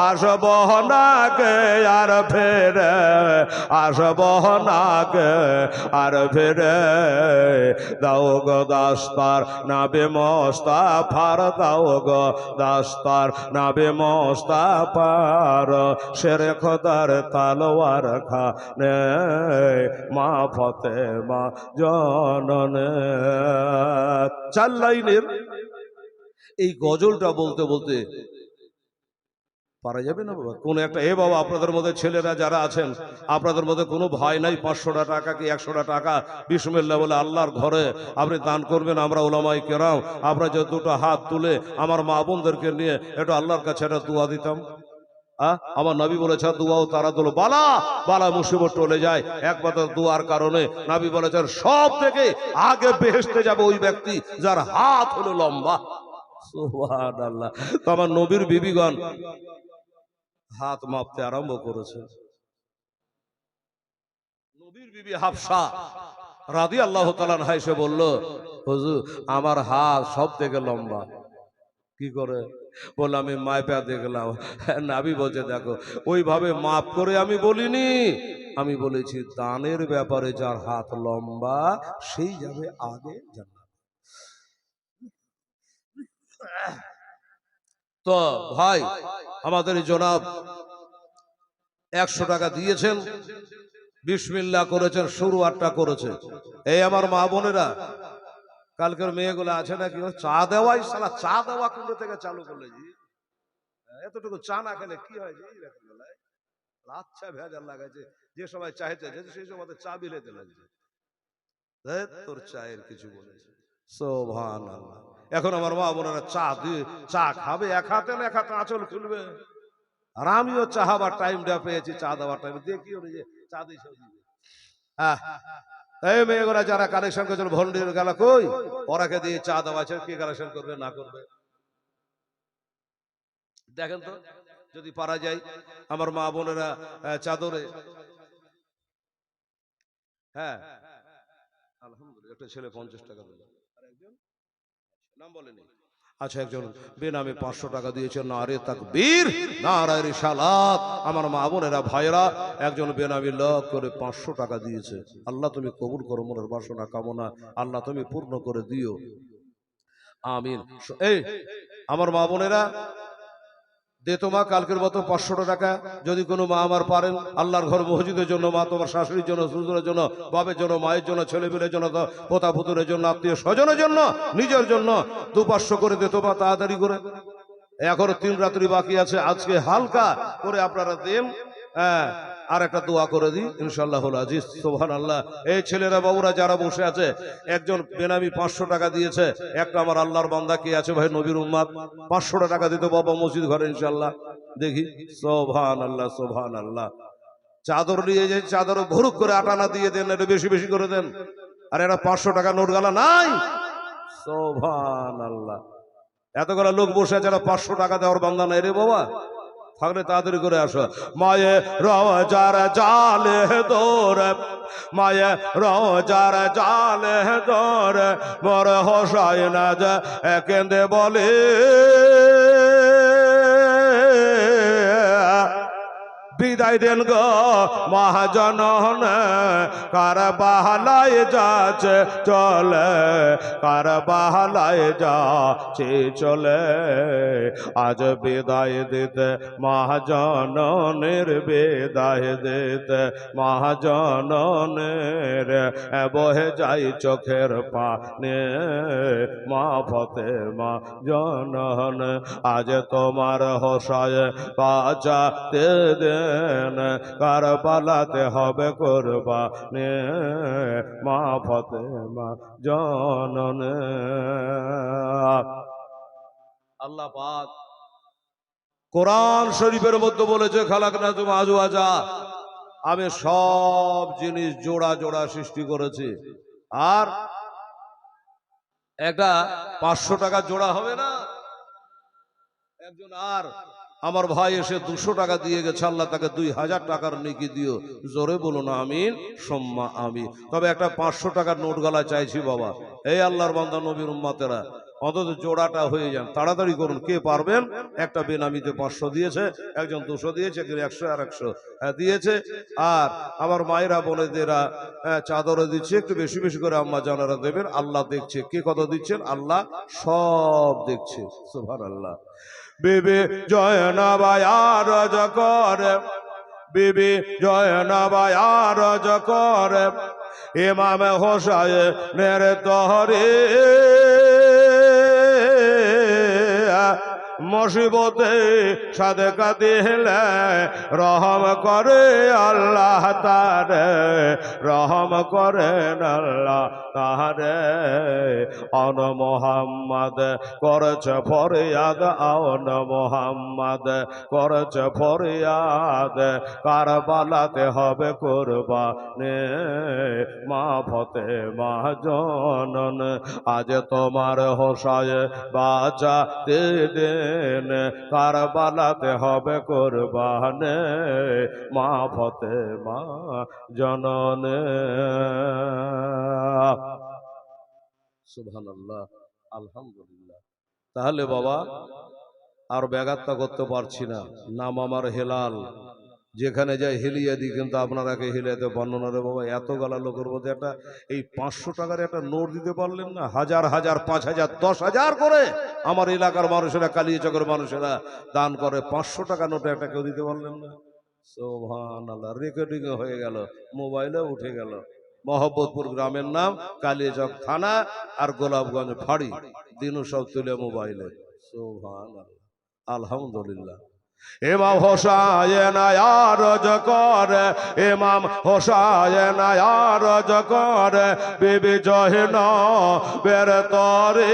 আসব নাকে আর ফেরে, আসব নাকে আর ফেরে, দাও গো দাস্তার নাবে মোস্তাফার, দাও গো দাস্তার নাবে মোস্তাফার, শেরে খোদার তালোয়ার খানে মা ফাতেমা জননে। 4 লাইনের এই গজলটা বলতে বলতে পারা যাবে না বাবা। কোন একটা বাবা, আপনাদের মধ্যে ছেলেরা যারা আছেন, আপনাদের মধ্যে কোনো ভয় নাই, 500 টাকা কি 100 টাকা বিসমিল্লাহ বলে আল্লাহর ঘরে আপনি দান করবেন। আমরা ওলামায়ে কেরাম আমরা যে দুটো হাত তুলে আমার মা বোনদেরকে নিয়ে একটু আল্লাহর কাছে একটা দোয়া দিতাম। আমার নবী বলেছেন দোয়াও তারা দিল বালা বালা মুসিবত টলে যায় একমাত্র দোয়ার কারণে। নবী বলেছেন সব থেকে আগে বেহেশতে যাবে ওই ব্যক্তি যার হাত হলো লম্বা। সুবহানাল্লাহ। তো আমার নবীর বিবিগণ হাত মাপতে আরম্ভ করেছে। নবীর বিবি হাফসা রাদিয়াল্লাহু তাআলা আনহা এসে বলল, হুজুর আমার হাত সব থেকে লম্বা। কি করে? বললাম আমি মাপা দেখলাম। নবী বলছে দেখো ওইভাবে মাপ করে আমি বলিনি, আমি বলেছি দানের ব্যাপারে যার হাত লম্বা সেই যাবে আগে জান্নাত। তো ভাই আমাদের জনাব 100 টাকা দিয়েছেন, বিসমিল্লাহ করেছেন, শুরুয়াতটা করেছে। এই আমার মা বোনেরা, কালকের মেয়েগুলো আছে নাকি চা দেওয়াই সালা চা দেওয়া কোন থেকে চালু করলে জি? এতটুকু চা না খেলে কি হয় জি? আচ্ছা ভেজাল লাগাইছে, যে সময় চাইতে সেই সময় চা বিলাইতে লাগছে। তোর চায়ের কিছু বলেছে সুবহানাল্লাহ। এখন আমার মা বোনেরা চা খাবে এক হাতে না এক হাতে আঁচল খুলবে। আর আমিও চা খাবার টাইমটা পেয়েছি, চা দেওয়ার টাইম দেখিও যে চা দিয়েছে। এই মেয়েগুলা যারা কালেকশন করেছিল ভন্ডির গেল কই, ওরাকে দিয়ে চা দেওয়া আছে, কে কালেকশন করবে না করবে দেখেন তো। যদি পারা যায় আমার মা বোনেরা চাদরে, হ্যাঁ আলহামদুলিল্লাহ একটা ছেলে 50 টাকা দিল, নাম বলেনি। আচ্ছা একজন বেনামে 500 টাকা দিয়েছেন। নারে তাকবীর নারে রিসালাত। আমার মা বোনেরা ভাইরা একজন বেনামী লোক করে 500 টাকা দিয়েছে। আল্লাহ তুমি কবুল করো মনের বাসনা কামনা, আল্লাহ তুমি পূর্ণ করে দিও আমিন। এই আমার মা বোনেরা দে তোমা কালকের মতো 500 টাকা যদি কোনো মা আমার পারেন আল্লাহর ঘর মসজিদের জন্য, মা তোমার শাশুড়ির জন্য, শ্বশুরের জন্য, বাপের জন্য, মায়ের জন্য, ছেলেমেয়ের জন্য, পোতা পুতুরের জন্য, আত্মীয় স্বজনের জন্য, নিজের জন্য 200-500 করে দে তোমা তাড়াতাড়ি করে। এখনো 3 রাত্রি বাকি আছে, আজকে হালকা করে আপনারা দেন। হ্যাঁ আর একটা দোয়া করে দিই ইনশাআল্লাহুল আজিজ। সুবহানাল্লাহ। এই ছেলেরা বাবুরা যারা বসে আছে, একজন বেনামি 500 টাকা দিয়েছে। একটা আমার আল্লাহর বান্দা কে আছে ভাই নবীর উম্মত, 500 টাকা দিতে বাবা মসজিদ ঘরে ইনশাআল্লাহ দেখি। সুবহানাল্লাহ সুবহানাল্লাহ। চাদর নিয়ে যে চাদর ভরুক করে আটানা দিয়ে দেন, একটু বেশি বেশি করে দেন। আর এটা 500 টাকা নোট গালা নাই। সুবহানাল্লাহ। এতগুলো লোক বসে আছে, 500 টাকা দেওয়ার বান্দা নাই রে বাবা। থাকলে তাড়াতাড়ি করে আসো। মায়ে রোজার জালে দৌড়, মায়ে রোজার জালে দৌড়, মোর হোসাইন যা কেঁদে বলে বিদায় দেন গো মহাজনন, কার বাহালায় যাচ্ছে চলে, কার বাহালায় যাচ্ছে চলে। আজ বিদায় দিতে মহাজননের, বিদায় দিতে মহাজননের, বহে যাই চোখের পানে মা ফাতেমা জনন। আজ তোমার হোসায় বাঁচাতে দে, কারবালাতে হবে কুরবানি মা ফাতেমা জননে। আল্লাহ পাক কোরআন শরীফের মধ্যে বলেছে খালাকনাকুম আজওয়াজা, আমি সব জিনিস জোড়া জোড়া সৃষ্টি করেছি। আর একটা 500 টাকা জোড়া হবে না। একজন আর আমার ভাই এসে 200 টাকা দিয়ে গেছে, আল্লাহ তাকে 2000 টাকার নেকি দিও। জোরে বলো না আমিন সম্মা আমিন। তবে একটা 500 টাকার নোট গলা চাইছি বাবা। এই আল্লাহর বান্দা নবীর উম্মতেরা অন্তত জোড়াটা হয়ে যান, তাড়াতাড়ি করুন। কে পারবেন? একটা বেনামিতে 500 দিয়েছে, একজন 200 দিয়েছে, একজন 100 আর 100 দিয়েছে। আর আমার মায়েরা বোনেদেরা চাদরে দিচ্ছে, একটু বেশি বেশি করে আম্মা জানারা দেবেন। আল্লাহ দেখছে কে কত দিচ্ছেন, আল্লাহ সব দেখছে। সুবহানাল্লাহ। বিবি জয়নাবায়ার করে, বিবি জয়নাবায়ার করে, ইমাম হোসাইনের তহরে মুসিবতে সাদকা দিলে রহম করে আল্লাহ তারে, রহম করেন আল্লাহ তারে। আন মোহাম্মদ করেছে ফরিয়াদ, আন মোহাম্মদ করেছে ফরিয়াদ, কারবালাতে হবে কুরবানি মা ফাতেমা জনন। আজ তোমার হোসায় বাঁচাতে দেন, কারবালাতে হবে কুরবানি মা ফাতেমা জনন। সুবহানাল্লাহ, আলহামদুলিল্লাহ। তাহলে বাবা আর ব্যাঘাতটা করতে পারছি না, নাম আমার হেলাল, যেখানে যাই হেলিয়ে দিই, কিন্তু আপনারাকে হেলিয়ে বর্ণনা রে বাবা। এত গালা লোকের মধ্যে একটা এই 500 টাকার একটা নোট দিতে পারলেন না? হাজার হাজার, 5000, 10,000 করে আমার এলাকার মানুষেরা, কালিয়াচকের মানুষেরা দান করে। 500 টাকা নোটে একটা কেউ দিতে পারলেন না? সুবহানাল্লাহ। রেকর্ডিং হয়ে গেল, মোবাইলে উঠে গেল। মোহাম্মদপুর গ্রামের নাম, কালিয়াচক থানা, আর গোলাপগঞ্জ ফাঁড়ি, দিনু সব তুলে মোবাইলে। সুবহানাল্লাহ, আলহামদুলিল্লাহ। ইমাম হোসায়েন আরজ করে, ইমাম হোসায়েন আরজ করে, বিবি জয়নবের তরে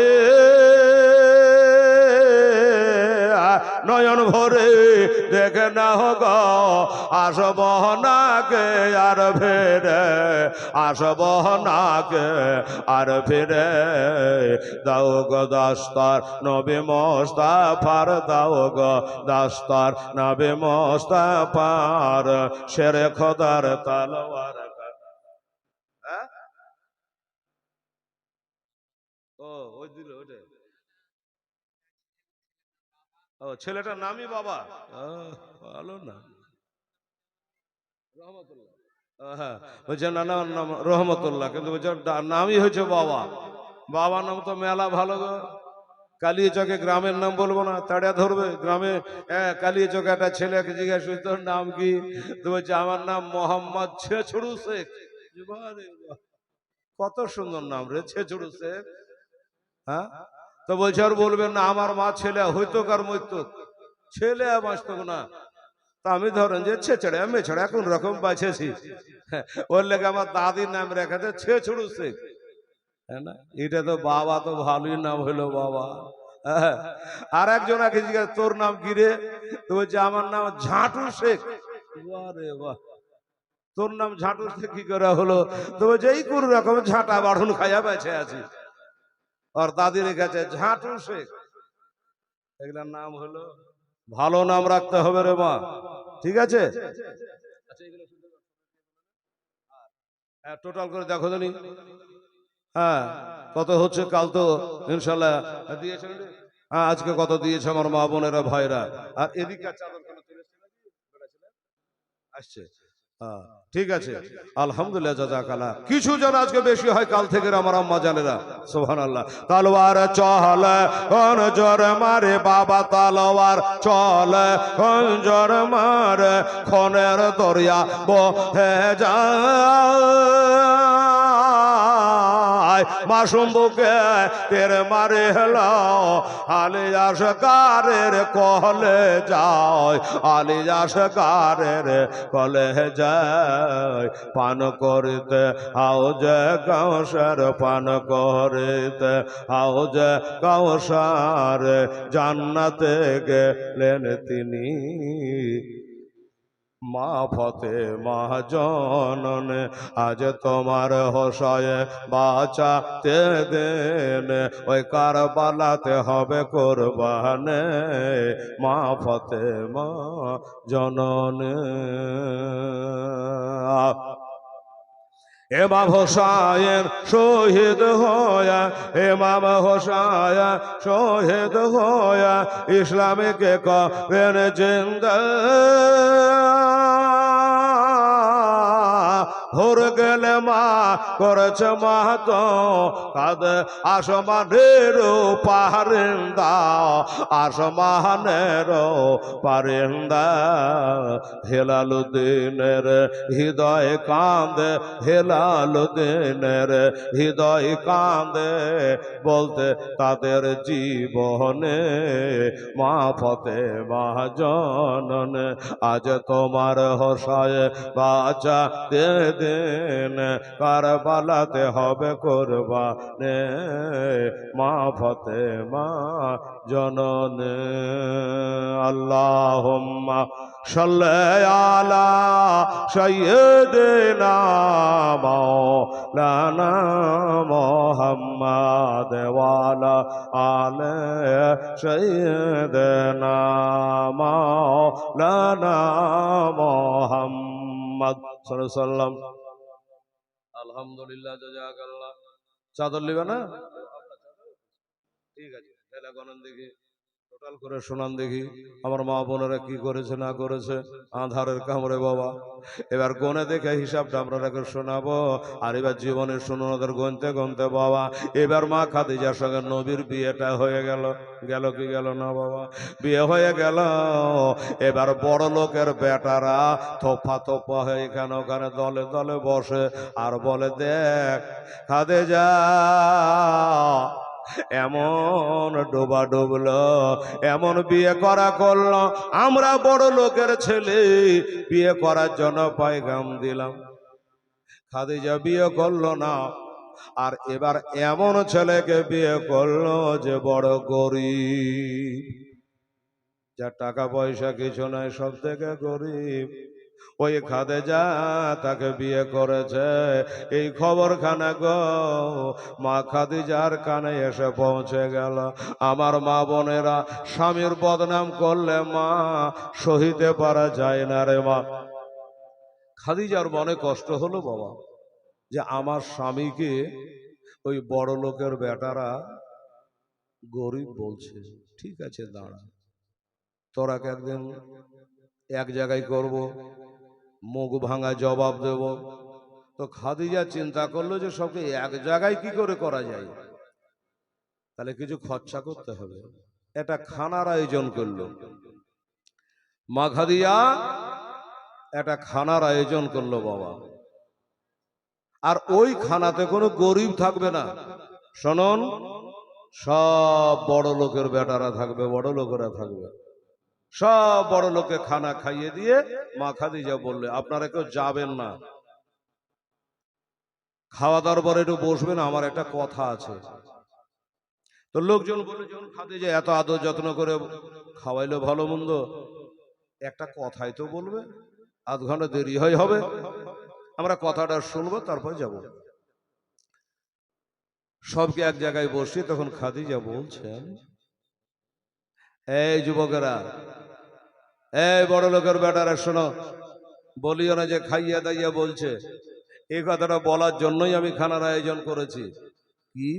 নয়ন ভরে দেখে না হোক, আসব নাকে আর ফেরে, আসব নাকে আর ফিরে। দাও গো দাস্তার নবী মোস্তাফার, দাও গো দাস্তার নবী মোস্তাফার, শেরে খোদার তলোয়ার। ও ওই দিল ওটা, ও ছেলেটার নামই বাবা। ভালো না, রহমতুল্লাহ। হ্যাঁ, বলছে না নাম রহমতুল্লাহ, কিন্তু বলছে নামই হয়েছে বাবা। বাবা নাম তো মেলা ভালো গো। কালিয়াচকে গ্রামের নাম বলবো না, তাড়িয়া ধরবে গ্রামে। কালিয়াচকে একটা ছেলেকে জিজ্ঞাসা করছে তোর নাম কি, তো বলছে আমার নাম মোহাম্মদ ছেছড়ু শেখ। কত সুন্দর নাম রে, ছেছড়ু শেখ। হ্যাঁ, তো বলছে আর বলবেন না, আমার মা ছেলে হইতো কার মরতো, ছেলে বাঁচত না। তা আমি ধরেন যে ছেছড়ে মেছড়ে কোন রকম বাঁচেছি, ওর লেগে আমার দাদির নাম রেখেছে ছেছড়ু শেখ। হ্যাঁ না, এটা তো বাবা তো ভালোই নাম হইলো বাবা। আর একজন আগে জিজ্ঞাসা তোর নাম কি রে, তো বলছে আমার নাম ঝাঁটু শেখ। বারে বাহ, তোর নাম ঝাঁটু শেখ কি করে হলো, তো বলছে এই কোন রকম ঝাঁটা বাড়ুন খাইয়া বেঁচে আছি। আর দাদির কাছে ঝাঁটু শেখ, এগুলার নাম হলো। ভালো নাম রাখতে হবে রে মা, ঠিক আছে? হ্যাঁ, টোটাল করে দেখো জানি। হ্যাঁ, কত হচ্ছে? কাল তো ইনশাল্লাহ দিয়েছেন। হ্যাঁ, আজকে কত দিয়েছে আমার মা বোনেরা ভাইরা। আর এদিকে চাদর কেন আসছে? হ্যাঁ, ঠিক আছে, আলহামদুলিল্লাহ, জাযাকাল্লাহ। কিছু জন আজকে বেশি হয় কাল থেকে আমার আম্মা জানেরা। সুবহানাল্লাহ। তালোয়ার চল খঞ্জর মারে বাবা, তালোয়ার চল খঞ্জর মারে, খনের দরিয়া বহে যায়, মাসুম বুকে তের মারে হেলো, আলিয়া সকারের কলে যায়, আলিয়া সকারের কলে যায়। পান করিতে আও যে কাউসার, পান করিতে আও যে কাউসার, জান্নাতে গেলেন তিনি মা ফাতেমা জনন। আজ তোমার হোসায় বাঁচাতে দেন, ওই কারবালাতে হবে কুরবানি মা ফাতেমা জনন। ইমাম হোসায়েন শহীদ হয়া, ইমাম হোসায়েন শহীদ হয়া, ইসলামকে করেন জিন্দা। ভোর গেলে মা করেছে মাহাতো কাঁদে আসমানের পারিন্দা, আসমানের পারিন্দা। হেলালুদ্দিনের হৃদয় কান্দে, হেলালুদ্দিনের হৃদয় কান্দে, বলতে তাদের জীবনে মা ফাতেমা জননে। আজ তোমার হোসায় বাঁচা দিন, কারবালাতে হবে কুরবানে মা ফাতেমা জননে। আল্লাহুম্মা সাল্লি আলা সাইয়্যিদিনা মাওলানা মুহাম্মাদ ওয়া আলা আলি সাইয়্যিদিনা মাওলানা মুহাম্মাদ সাল্লাল্লাহু আলাইহি ওয়াসাল্লাম। আলহামদুলিল্লাহ, জাযাকাল্লাহ। চাদর লিবে না? ঠিক আছে, তাহলে গণন দেখি, টোটাল করে শোনান দেখি আমার মা বোনেরা কি করেছে না করেছে আধারের কামড়ে বাবা। এবার গনে দেখে হিসাবটা আপনারাকে শোনাবো, আর এবার জীবনের শুনুন ওদের গনতে গনতে বাবা। এবার মা খাদিজার সঙ্গে নবীর বিয়েটা হয়ে গেল। গেল কি গেল না বাবা? বিয়ে হয়ে গেল। এবার বড় লোকের বেটারা তোফা তোফা হয়ে এখানে ওখানে দলে দলে বসে আর বলে, দেখ খাদিজা এমন ডোবা ডুবলো, এমন বিয়ে করা করলো, আমরা বড় লোকের ছেলে বিয়ে করার জন্য পয়গাম দিলাম, খাদিজা বিয়ে করলো না। আর এবার এমন ছেলেকে বিয়ে করলো যে বড় গরিব, যার টাকা পয়সা কিছু নাই, সব থেকে গরিব। ওই খাদিজা তাকে বিয়ে করেছে। এই খবরখানা গো মা খাদিজার কানে এসে পৌঁছে গেল। আমার মা বোনেরা, স্বামীর বদনাম করলে মা সহিতে পারা যায় না রে মা। খাদিজার মনে কষ্ট হলো বাবা, যে আমার স্বামীকে ওই বড় লোকের বেটারা গরিব বলছে। ঠিক আছে, দাঁড়া, তোরা একদিন এক জায়গায় করব, মুখ ভাঙা জবাব দেব। তো খাদিজা চিন্তা করলো যে সবকে এক জায়গায় কি করে করা যায়, তাহলে কিছু খরচা করতে হবে। এটা খানার আয়োজন করলো মা খাদিজা, একটা খানার আয়োজন করলো বাবা। আর ওই খানাতে কোনো গরিব থাকবে না, শুনুন, সব বড় লোকের বেটারা থাকবে, বড় লোকেরা থাকবে। সব বড় লোকে খানা খাইয়ে দিয়ে মা খাদিজা বললে, আপনারা কেউ যাবেন না, খাওয়া দাওয়ার পরে একটু বসবেন, আমার একটা কথা আছে। তো লোকজন বলে, যখন খাদিজা এত আদর যত্ন করে খাওয়াইলো ভালো মন্দ, একটা কথাই তো বলবে, আধ ঘন্টা দেরি হবে, আমরা কথাটা শুনবো তারপর যাব। সবকে এক জায়গায় বসি, তখন খাদিজা বলছেন, এই যুবকেরা, এই বড় লোকের বেটারা, শোনো, বলিও না যে খাইয়া দাইয়া বলছে। এই কথাটা বলার জন্যই আমি খানার আয়োজন করেছি। কি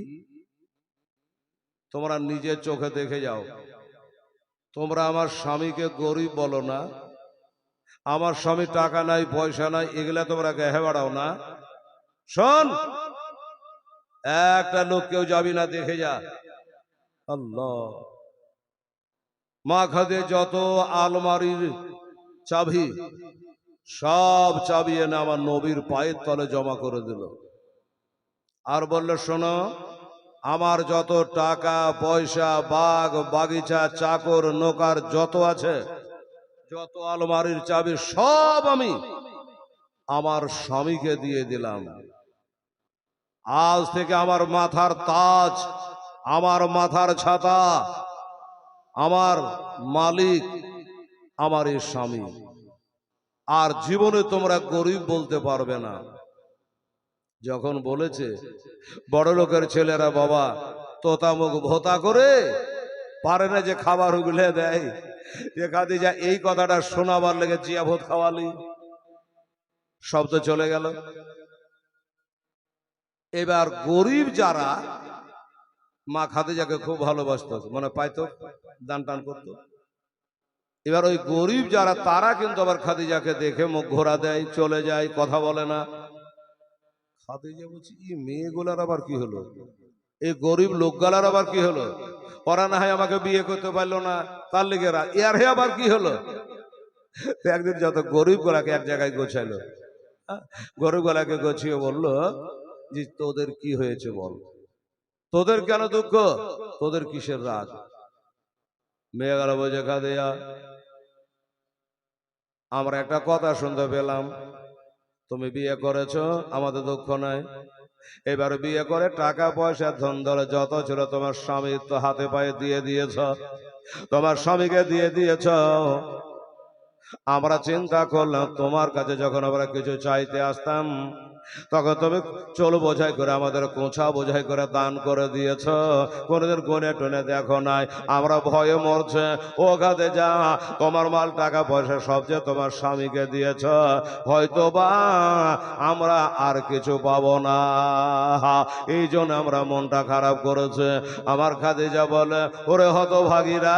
তোমরা নিজের চোখে দেখে যাও, তোমরা আমার স্বামীকে গরিব বলো না, আমার স্বামী টাকা নাই পয়সা নাই, এগুলা তোমরা গেহে বাড়াও না। শোন, একটা লোক কেউ যাবি না, দেখে যা। আল্লাহ, মা খাদে যত আলমারির চাবি, সব চাবি এনে আমার নবীর পায়ের তলে জমা করে দিল। আর বললো, শোনো, আমার যত টাকা পয়সা, বাগ বাগিচা, চাকর নৌকার যত আছে, যত আলমারির চাবি, সব আমি আমার স্বামীকে দিয়ে দিলাম। আজ থেকে আমার মাথার তাজ, আমার মাথার ছাতা, আমার মালিক আমার এই স্বামী। আর জীবনে তোমরা গরিব বলতে পারবে না। যখন বলেছে, বড় লোকের ছেলেরা বাবা তোতা মুখ ভোতা করে পারে না যে খাবার উগলে দেয়, যে খাদিজা এই কথাটা শোনাবার লেগে জিয়া ভোত খাওয়ালি, শব্দ চলে গেল। এবার গরিব যারা মা খাদিজাকে খুব ভালোবাসতো, মানে পাইতো, দান টান করতো। এবার ওই গরিব যারা, তারা কিন্তু আবার খাদিজাকে দেখে মুখ ঘোরা দেয়, চলে যায়, কথা বলে না। খাদিজা বলছি এই মেয়েগুলার আবার কি হলো, এই গরিব লোকগুলার আবার কি হলো, ওরা না হয় আমাকে বিয়ে করতে পারলো না, তার লেগে ইয়ার হে আবার কি হলো। একদিন যত গরিব গুলাকে এক জায়গায় গোছাইলো, গরিব গুলাকে গোছিয়ে বললো যে তোদের কি হয়েছে বল, তোদের কেন দুঃখ, তোদের কিসের রাগ। মেয়ে গেল বোঝে খাদিজা আমরা একটা কথা শুনতে পেলাম, তুমি বিয়ে করেছো আমাদের দুঃখ নাই, এবার বিয়ে করে টাকা পয়সা ধন দলে যত ছিল তোমার স্বামী তো হাতে পায়ে দিয়ে দিয়েছ, তোমার স্বামীকে দিয়ে দিয়েছ। আমরা চিন্তা করলাম তোমার কাছে যখন আমরা কিছু চাইতে আসতাম তখন তুমি চলো বোঝাই করে আমাদের কোঁচা বোঝাই করে দান করে দিয়েছ, কোনোদিন গনে টনে দেখো নাই। আমরা ভয়ে মরছে, ও খাদে যা তোমার মাল টাকা পয়সা সব যে তোমার স্বামীকে দিয়েছ, হয়তো বা আমরা আর কিছু পাবো না, এই জন্য আমরা মনটা খারাপ করেছে। আমার খাদিজা বলে ওরে হতভাগীরা,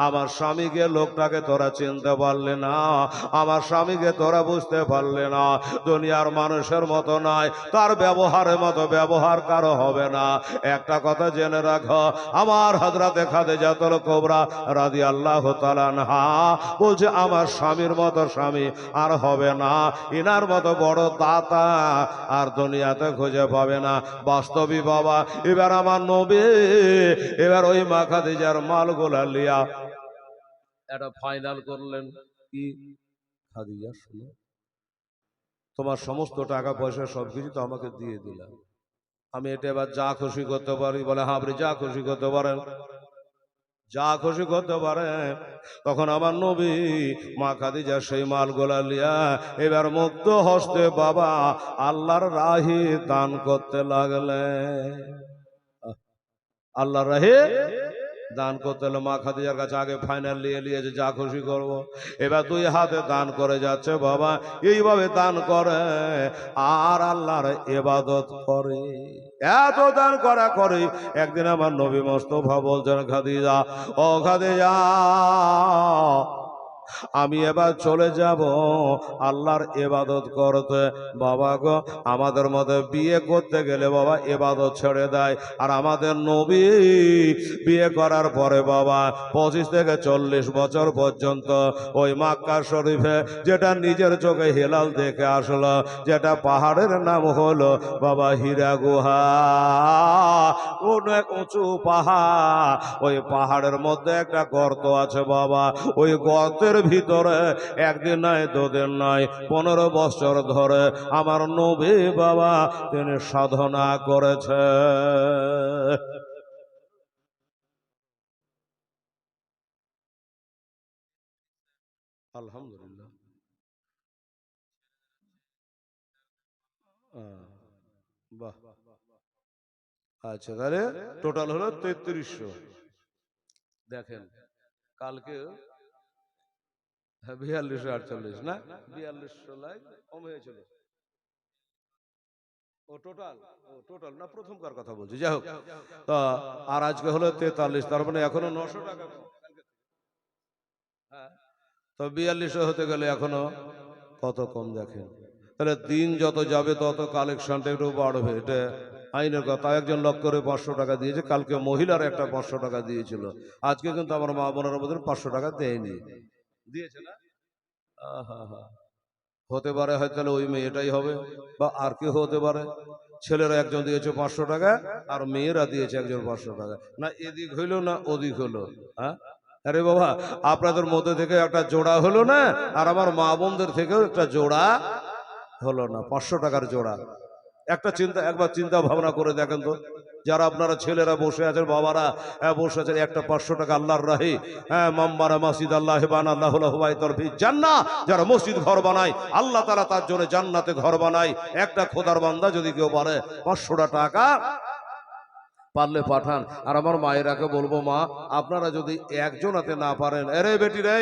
আমার স্বামীকে লোকটাকে তোরা চিনতে পারলে না, আমার স্বামীকে তোরা বুঝতে পারলে না, দুনিয়ার মানুষের মতো নয়, তার ব্যবহারের মতো ব্যবহার কারো হবে না। একটা কথা জেনে রাখো, আমার হযরতে খাদিজাতুল কুবরা রাদিয়াল্লাহু তাআলা আনহা বলছে আমার স্বামীর মতো স্বামী আর হবে না, ইনার মতো বড় দাতা আর দুনিয়াতে খুঁজে পাবে না। বাস্তবী বাবা, এবার আমার নবী এবার ওই মা খাদিজার মালগুলা লিয়া এটা ফাইনাল করলেন কি, খাদিজা শুনো তোমার সমস্ত টাকা পয়সা সবকিছু তো আমাকে দিয়ে দিলাম, আমি এটা এবার যা খুশি করতে পারি। বলে হ্যাঁ আপনি যা খুশি করতে পারেন, যা খুশি করতে পারে। তখন আমার নবী মা খাদিজা সেই মালগুলা লিয়া এবার মুক্ত হস্তে বাবা আল্লাহর রাহে দান করতে লাগলেন। আল্লাহর রাহে দান করতে হলে মা খাদিজার কাছে আগে ফাইনাল নিয়ে যে যা খুশি করব, এবার দুই হাতে দান করে যাচ্ছে বাবা, এইভাবে দান করে আর আল্লাহর ইবাদত করে, এত দান করা করে। একদিন আমার নবী মুস্তাফা বলছেন খাদিজা, ও খাদিজা আমি এবার চলে যাব আল্লাহর ইবাদত করতে। বাবা গো আমাদের মধ্যে বিয়ে করতে গেলে বাবা ইবাদত ছেড়ে দেয়, আর আমাদের নবী বিয়ে করার পরে বাবা 25 থেকে 40 বছর পর্যন্ত ওই মক্কা শরীফে যেটা নিজের চোখে হেলাল দেখে আসলো, যেটা পাহাড়ের নাম হলো বাবা হীরা গুহা, কোন এক উঁচু পাহাড়, ওই পাহাড়ের মধ্যে একটা গর্ত আছে বাবা, ওই গর্তের ভিতরে একদিন নয় দুদিন নয় 15 বছর ধরে আমার নবী বাবা তিনি সাধনা করেছে। আলহামদুলিল্লাহ। বাহ, আচ্ছা তাহলে টোটাল হলো 3300। দেখেন কালকে 4248 না 4200 লাইক কম হয়েছিল। ও টোটাল, ও টোটাল না প্রথমকার কথা বলছি, যাই হোক। তা আর আজকে হলো 43, তার মানে এখনো 900 টাকা কম। হ্যাঁ, তো 4200 হতে গেলে এখনো কত কম দেখেন। তাহলে দিন যত যাবে তত কালেকশনটা একটু বাড়বে, এটা আইনের কথা। একজন লক করে 500 টাকা দিয়েছে, কালকে মহিলার একটা 500 টাকা দিয়েছিল, আজকে কিন্তু আমার মা বোনের মধ্যে 500 টাকা দেয়নি, দিয়েছে না? আহা হা, হতে পারে হয়তো তাহলে ওই মেয়েটাই হবে বা আর কেউ হতে পারে। ছেলেরা একজন দিয়েছে 500 টাকা আর মেয়েরা দিয়েছে একজন 500 টাকা, না এদিক হইলো না ওদিক হলো। হ্যাঁ, আরে বাবা আপনাদের মধ্যে থেকে একটা জোড়া হলো না, আর আমার মা বোনদের থেকেও একটা জোড়া হলো না, 500 টাকার জোড়া। একটা চিন্তা, একবার চিন্তা ভাবনা করে দেখেন তো, যারা আপনারা ছেলেরা বসে আছেন, বাবারা বসে আছেন, একটা 500 টাকা আল্লাহর রাহে, হ্যাঁ মাম্মারা মসজিদ আল্লাহ বানাল্লাহু লাহু বাইতান ফি জান্নাহ, যারা মসজিদ ঘর বানায় আল্লাহ তাআলা তার জন্য জান্নাতে ঘর বানায়। একটা খোদার বান্দা যদি কেউ পারে 500 টাকা পারলে পাঠান। আর আমার মায়েরাকে বলবো, মা আপনারা যদি একজনাতে না পারেন, আরে বেটি রে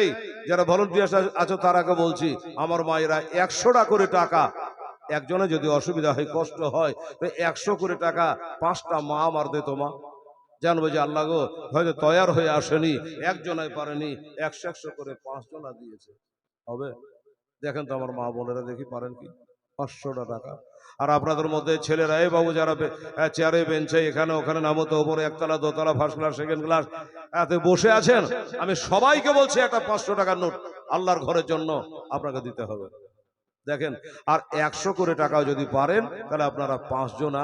যারা ভলান্টিয়ার আছো তারাকে বলছি, আমার মায়েরা 100টা করে টাকা, একজনে যদি অসুবিধা হয় কষ্ট হয় তো 100 করে টাকা 5টা মা আমার দে, তোমা জানবো যে আল্লাহ গো হয়তো তৈয়ার হয়ে আসেনি, একজনাই পারেনি, 100 100 করে 5 জনা দিয়েছে, হবে? দেখেন তো আমার মা বোনেরা দেখি পারেন কি। 500 টাকা। আর আপনাদের মধ্যে ছেলেরা এই বাবু যারা চেয়ারে বেঞ্চে এখানে ওখানে নামতে ওপরে একতলা দোতলা ফার্স্ট ক্লাস সেকেন্ড ক্লাস এতে বসে আছেন, আমি সবাইকে বলছি একটা 500 টাকার নোট আল্লাহর ঘরের জন্য আপনাকে দিতে হবে। দেখেন, আর 100 করে টাকা যদি পারেন তাহলে আপনারা 5 জনা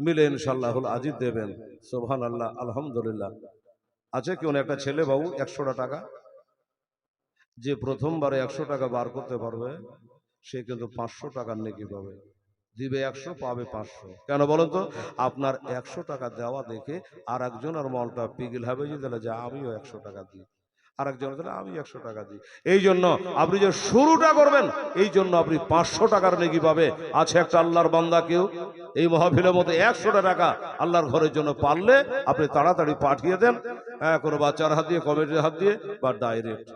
মিলে ইনশাআল্লাহুল আজিজ দেবেন। সুবহানাল্লাহ, আলহামদুলিল্লাহ। আছে কেউ একটা ছেলে বাবু 100 টাকা, যে প্রথমবারে 100 টাকা বার করতে পারবে সে কিন্তু 500 টাকার নেকি পাবে। দিবে 100 পাবে 500। কেন বলেন তো? আপনার 100 টাকা দেওয়া দেখে আর একজনের মনটা পিঘল হবে, যে তাহলে যা আমিও 100 টাকা দিই, আর একজন তাহলে আমি 100 টাকা দিই। এই জন্য আপনি যে শুরুটা করবেন এই জন্য আপনি 500 টাকার নেকি পাবে। আছে একটা আল্লাহর বান্দা কেউ এই মাহফিলের মধ্যে 100 টাকা আল্লাহর ঘরের জন্য পারলে আপনি তাড়াতাড়ি পাঠিয়ে দেন, কোনো বাচ্চার হাত দিয়ে, কমিটির হাত দিয়ে বা ডাইরেক্ট।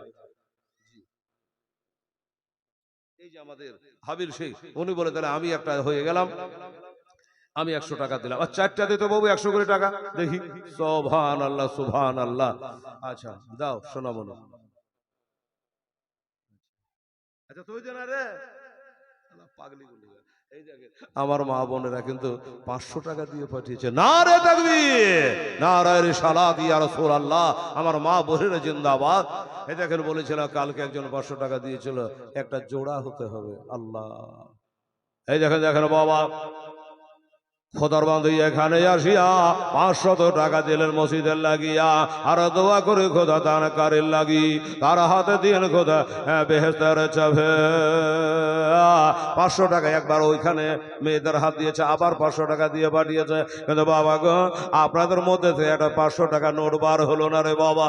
এই যে আমাদের হাবিল শেখ উনি বলে তাহলে আমি একটা হয়ে গেলাম, আমি 100 টাকা দিলাম। আর 4টা দিতে বাবু 100 করে টাকা, দেখি। সুবহানাল্লাহ, সুবহানাল্লাহ। আচ্ছা দাও শোনা মনে। আচ্ছা তুই জানা রে পাগলি গুলি। এই দেখেন আমার মা বোনেরা কিন্তু 500 টাকা দিয়ে পাঠিয়েছে। নারে তাকবীর, নারে রিসালাত ইয়া রাসূলুল্লাহ। আমার মা বোনেরা জিন্দাবাদ। এই দেখেন বলেছিল কালকে একজন 500 টাকা দিয়েছিল, একটা জোড়া হতে হবে। আল্লাহ, এই দেখেন দেখেন বাবা খোদার বান্ধব এখানে আসিয়া 500 টাকা দিলেন মসজিদের লাগিয়া, আর দোয়া করে খোদা দানকারীর লাগি তার হাতে দিন খোদা বেহেশতের চাবে। 500 টাকা একবার ওইখানে মেয়েদের হাত দিয়েছে, আবার 500 টাকা দিয়ে পাঠিয়েছে। কিন্তু বাবা গো, আপনাদের মধ্যে থেকে একটা 500 টাকা নোট বার হলো না রে বাবা।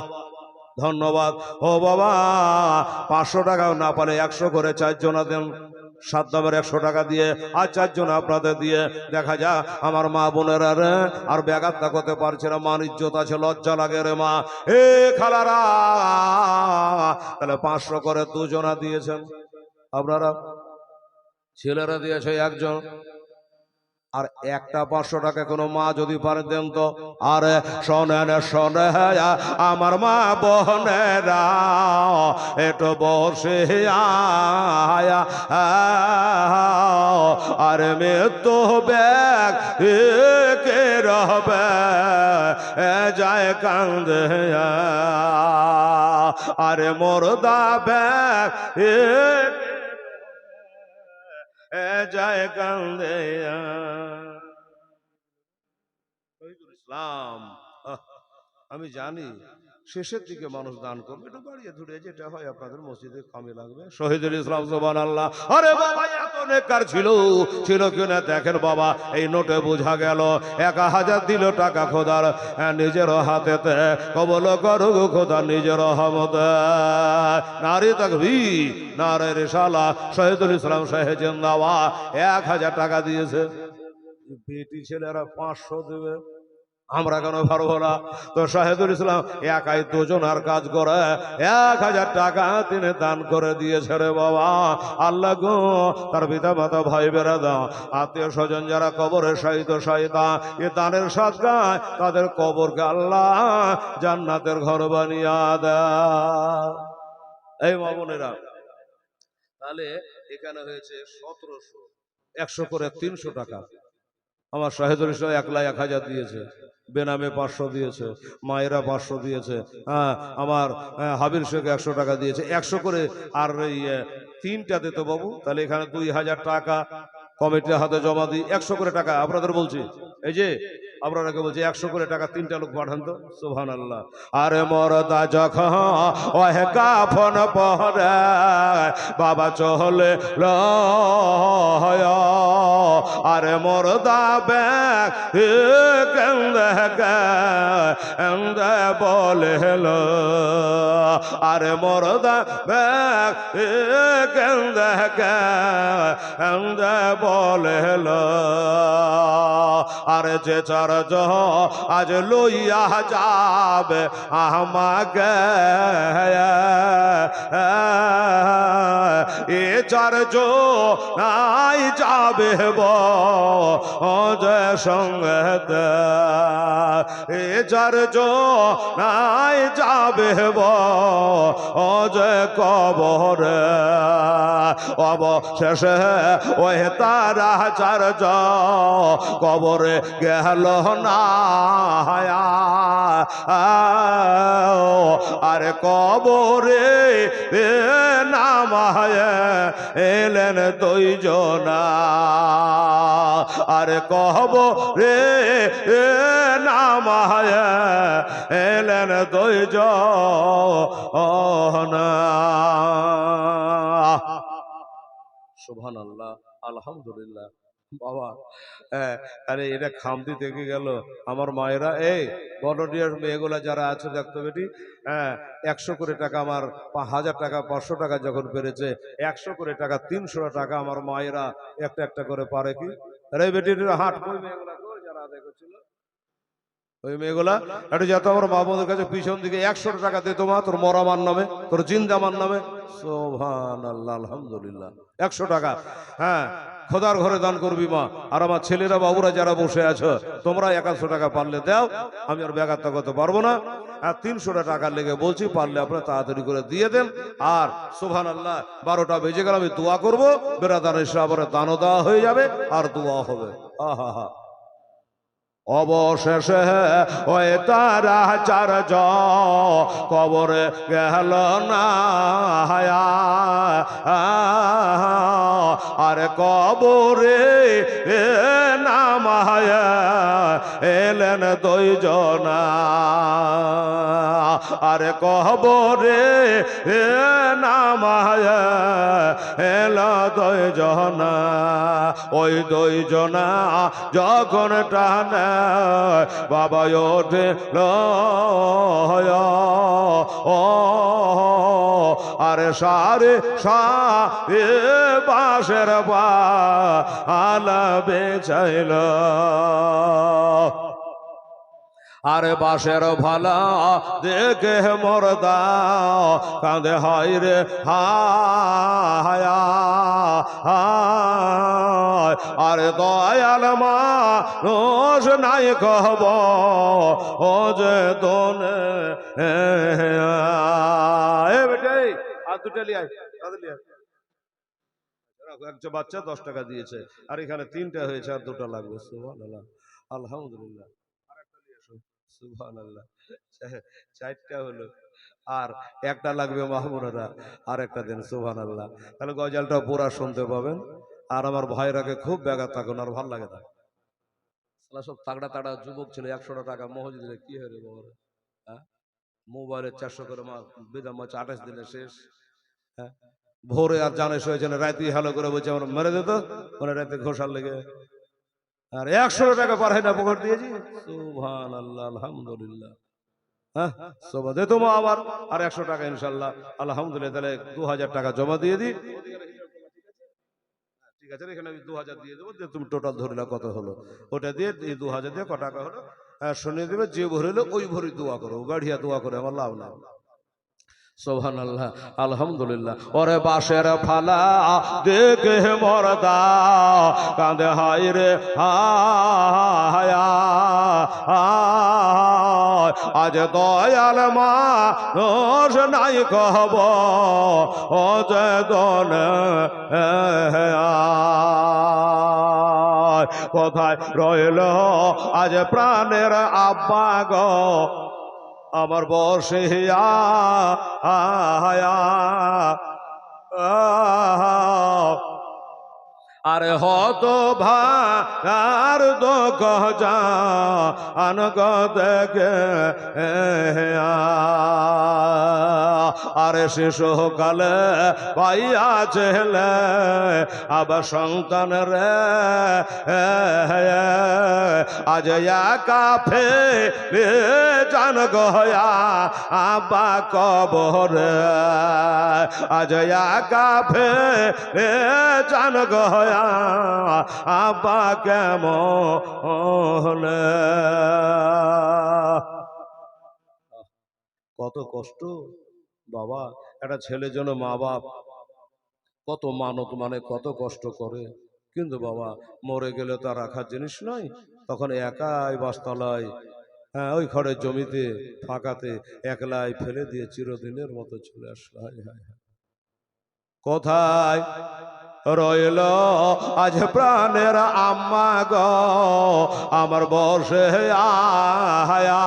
ধন্যবাদ। ও বাবা, 500 টাকাও না পারে 100 করে 4 জনা দেন, 7 দামের 100 টাকা দিয়ে আর 4 জন আপনাদের দিয়ে দেখা যা আমার মা বোনেরা রে আর ব্যাঘাতটা করতে পারছে না। মান ইজ্জত আছে, লজ্জা লাগে রে মা। এ খালারা, তাহলে 500 করে 2 জনা দিয়েছেন আপনারা, ছেলেরা দিয়েছে 1 জন, আর একটা 500 টাকা কোনো মা যদি পারে দেন তো। আরে শোনেন শোনে আমার মা বোনেরা একটু বসে আয়া, আরে মৃত্যু ব্যাগ কে রবে যায় কান্দে, আরে মোরদা ব্যাগ যায় কান্দে। ইসলাম আমি জানি শেষের দিকে মানুষ দান করবে, একটু বাড়িয়ে ধুড়িয়ে যেটা হয় আপনাদের মসজিদে কামে লাগবে। শহীদুল ইসলাম সুবহানাল্লাহ। আরে বাবা এত নেককার ছিল কিনা দেখেন বাবা, এই নোটে বোঝা গেল 1000 দিল টাকা খোদার নিজের হাতেতে, কবল করুক খোদা নিজের রহমতে। নারে তাকবীর, নারে রিসালাত। শহীদুল ইসলাম সাহেব জিন্দাবাদ। 1000 টাকা দিয়েছে। বেটি ছেলেরা 500 দেবে, আমরা কেন পারবো না? তো শাহেদুল ইসলাম একাই 2 জনার কাজ করে 1000 টাকা তিনি দান করে দিয়েছে রে বাবা। আল্লাহ গো, তার পিতা মাতা ভাই বেরাদা আত্মীয় স্বজন যারা কবরে শায়িত শায়িতা, এ দানের সদকায় তাদের কবরকে আল্লাহ জান্নাতের ঘর বানিয়ে দেয়। এই মা বোনেরা, তাহলে এখানে হয়েছে 1700, 100 করে 300 টাকা। আমার শাহেদুল ইসলাম 1,00,000 দিয়েছে, বেনামে 500 দিয়েছে, মায়েরা 500 দিয়েছে, হ্যাঁ আমার হাবির শেখ 100 টাকা দিয়েছে, 100 করে। আর এই 3টা দিত বাবু, তাহলে এখানে 2000 টাকা কমিটির হাতে জমা দিই। 100 করে টাকা আপনাদের বলছি, এই যে আপনারাকে বলছি 100 করে টাকা 3টা লোক পাঠান তো। সুবহানাল্লাহ। আরে মরদা যখন ওহে কাফন পরে বাবা চলে লয়, আরে মরদা ব্যাগ কেন্দে বলে লো, আরে মরদা ব্যাগ কেন্দে বলে লো, আরে যে চার্জ আজ লইয়া যাবে আমাকে এ চার্জ নাই যাবে যে সঙ্গতে এ চার্জ নাই যাবে যে কবরে অবশেষে ওই তারা চার্জ কবরে গেল না আরে কবরে নামায় এলেন দুইজনা আরে কবরে নামায় এলেন দুইজনা সুবহানাল্লাহ আলহামদুলিল্লাহ বাবা আরে এটা খামতি থেকে গেল আমার মায়েরা এই ভলান্টিয়ার মেয়েগুলা যারা আছে দেখতো বেটি 100 করে টাকা আমার 1000 টাকা 500 টাকা যখন পেরেছে 100 করে টাকা 300 টাকা আমার মায়েরা একটা একটা করে পারে কি আরে বেটির হাট কই মেয়েগুলা কই যারা আদায় করছিল ওই মেয়েগুলা একটু যেত আমার বাবুদের কাছে পিছন দিকে 100 টাকা দে তোমার তোর মরামার নামে তোর জিন্দামার নামে সুবহানাল্লাহ আলহামদুলিল্লাহ 100 টাকা হ্যাঁ খোদার ঘরে দান করবি মা আর আমার ছেলেরা বাবুরা যারা বসে আছো তোমরা 100 টাকা পারলে দাও আমি আর ব্যাঘাতটা করতে পারবো না আর 300 টাকা লেগে বলছি পারলে আপনারা তাড়াতাড়ি করে দিয়ে দেন আর সুবহানাল্লাহ 12টা বেজে গেলে আমি দোয়া করবো বেরাদার হিসাবে দানও দেওয়া হয়ে যাবে আর দোয়া হবে আহা অবশেষে ওই তারা চার্জ কবরে গেল না আরে কবরে নামায় এলেন দুইজনা আরে কবরে নামায় এল দুইজনা ওই দুইজনা যখন টানে বাবা ওঠে ও আরে সারে সারে বাঁশের আলা বেচাইল আরে বাঁশের ভালা দেখে মরদা কাঁদে হায় রে হায়া আরে দয়াল মানুষ নাই কহব ও যে দোনে বেটে আর দুটো লিয়ে একটা বাচ্চা 10 টাকা দিয়েছে আর এখানে 3টা হয়েছে আর 2টা লাগবে সুবহানাল্লাহ আলহামদুলিল্লাহ সুবহানাল্লাহ 4টা হলো আর একটা লাগবে মাহমুদারা আর একটা দিন সুবহানাল্লাহ তাহলে গজলটা পুরা শুনতে পাবেন আর আমার ভাইরাকে খুব ব্যাঘাত থাকুন আর ভালো লাগে না সব তাগড়া তাগড়া যুবক ছিল 100 টাকা মহজি দিলে কি হয় রে বাবা হ্যাঁ মোবাইলে 400 করে বেদা মাছ 28 দিনে শেষ হ্যাঁ ভোরে আর জানে হয়েছে না রাতে হ্যালো করে বলছে আমার মেরে দিত মানে রাতে ঘোষার লেগে আর 100 টাকা পার হয় না পকেট দিয়েছি সুবহানাল্লাহ আলহামদুলিল্লাহ হ্যাঁ সবা দে তোমা আবার আর 100 টাকা ইনশাআল্লাহ আলহামদুলিল্লাহ তাহলে 2000 টাকা জমা দিয়ে দিই ঠিক আছে এখানে আমি 2000 দিয়ে দেবো তুমি টোটাল ধরলে কত হলো ওটা দিয়ে 2000 দিয়ে কত টাকা হলো শুনিয়ে দেবে যে ভরিল ওই ভরি দোয়া করো বাড়িয়া দোয়া করে আমার লাভ না সুবহানাল্লাহ আলহামদুলিল্লাহ ওরে বাঁশের ফালা দেখে মরদা কাঁদে হায় রে হায়া আজ দয়াল মানুষ নাই কহব ও যে দন কোথায় রইল আজ প্রাণের আব্বা গো আমার বসিয়া আরে হত ভার দুঃখ জান দেখে আরে শিশুকালে পাইয়া ছেলে আবার সন্তান রে আজ একা ফেলে জান গয়া আবা কবরে আজ একা ফেলে জান গয়া আব্বা কেমন। কত কষ্ট বাবা, একটা ছেলের জন্য মা বাপ কত মানত মানে কত কষ্ট করে, কিন্তু বাবা মরে গেলে তো আর রাখার জিনিস নয়, তখন একাই বাসতলায়, হ্যাঁ ওই খড়ের জমিতে ফাঁকাতে একলাই ফেলে দিয়ে চিরদিনের মতো চলে আসলো। হায় হায় হায়। কোথায় রইল আজ প্রাণের আম্মা গো, আমার বসে আয়া,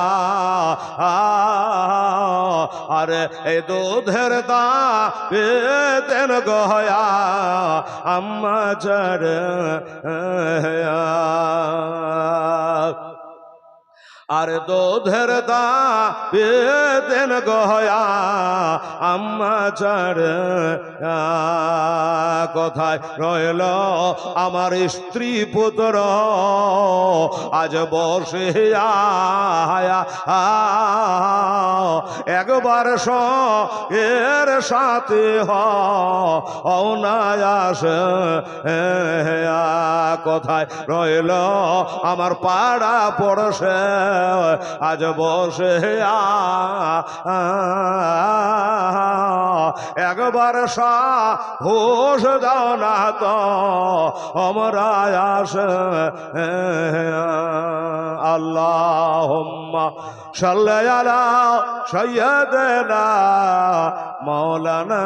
আরে এই দুধের দান গয়া আম্মা চড়, আরে দুধের দান গয়া আম্মা চড়। কোথায় রইল আমার স্ত্রী পুত্র, আজ বসে আয়া, একবার এর সাথে অনায়াস। কোথায় রইল আমার পাড়া পড়শে, আজ বসে একবার সাহস দাও না তো আমরা আস। আল্লাহুম্মা সাল্লি আলা সাইয়্যিদিনা মাওলানা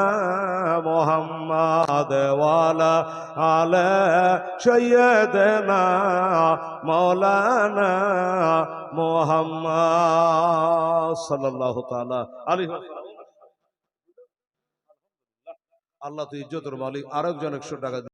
মুহাম্মদ ওয়া আলা আলি সাইয়্যিদিনা মাওলানা মুহাম্মদ সাল্লাল্লাহু তাআলা আলাইহি ওয়াসাল্লাম। আল্লাহ তো ইজ্জতের মালিক, আরেকজন 100 টাকা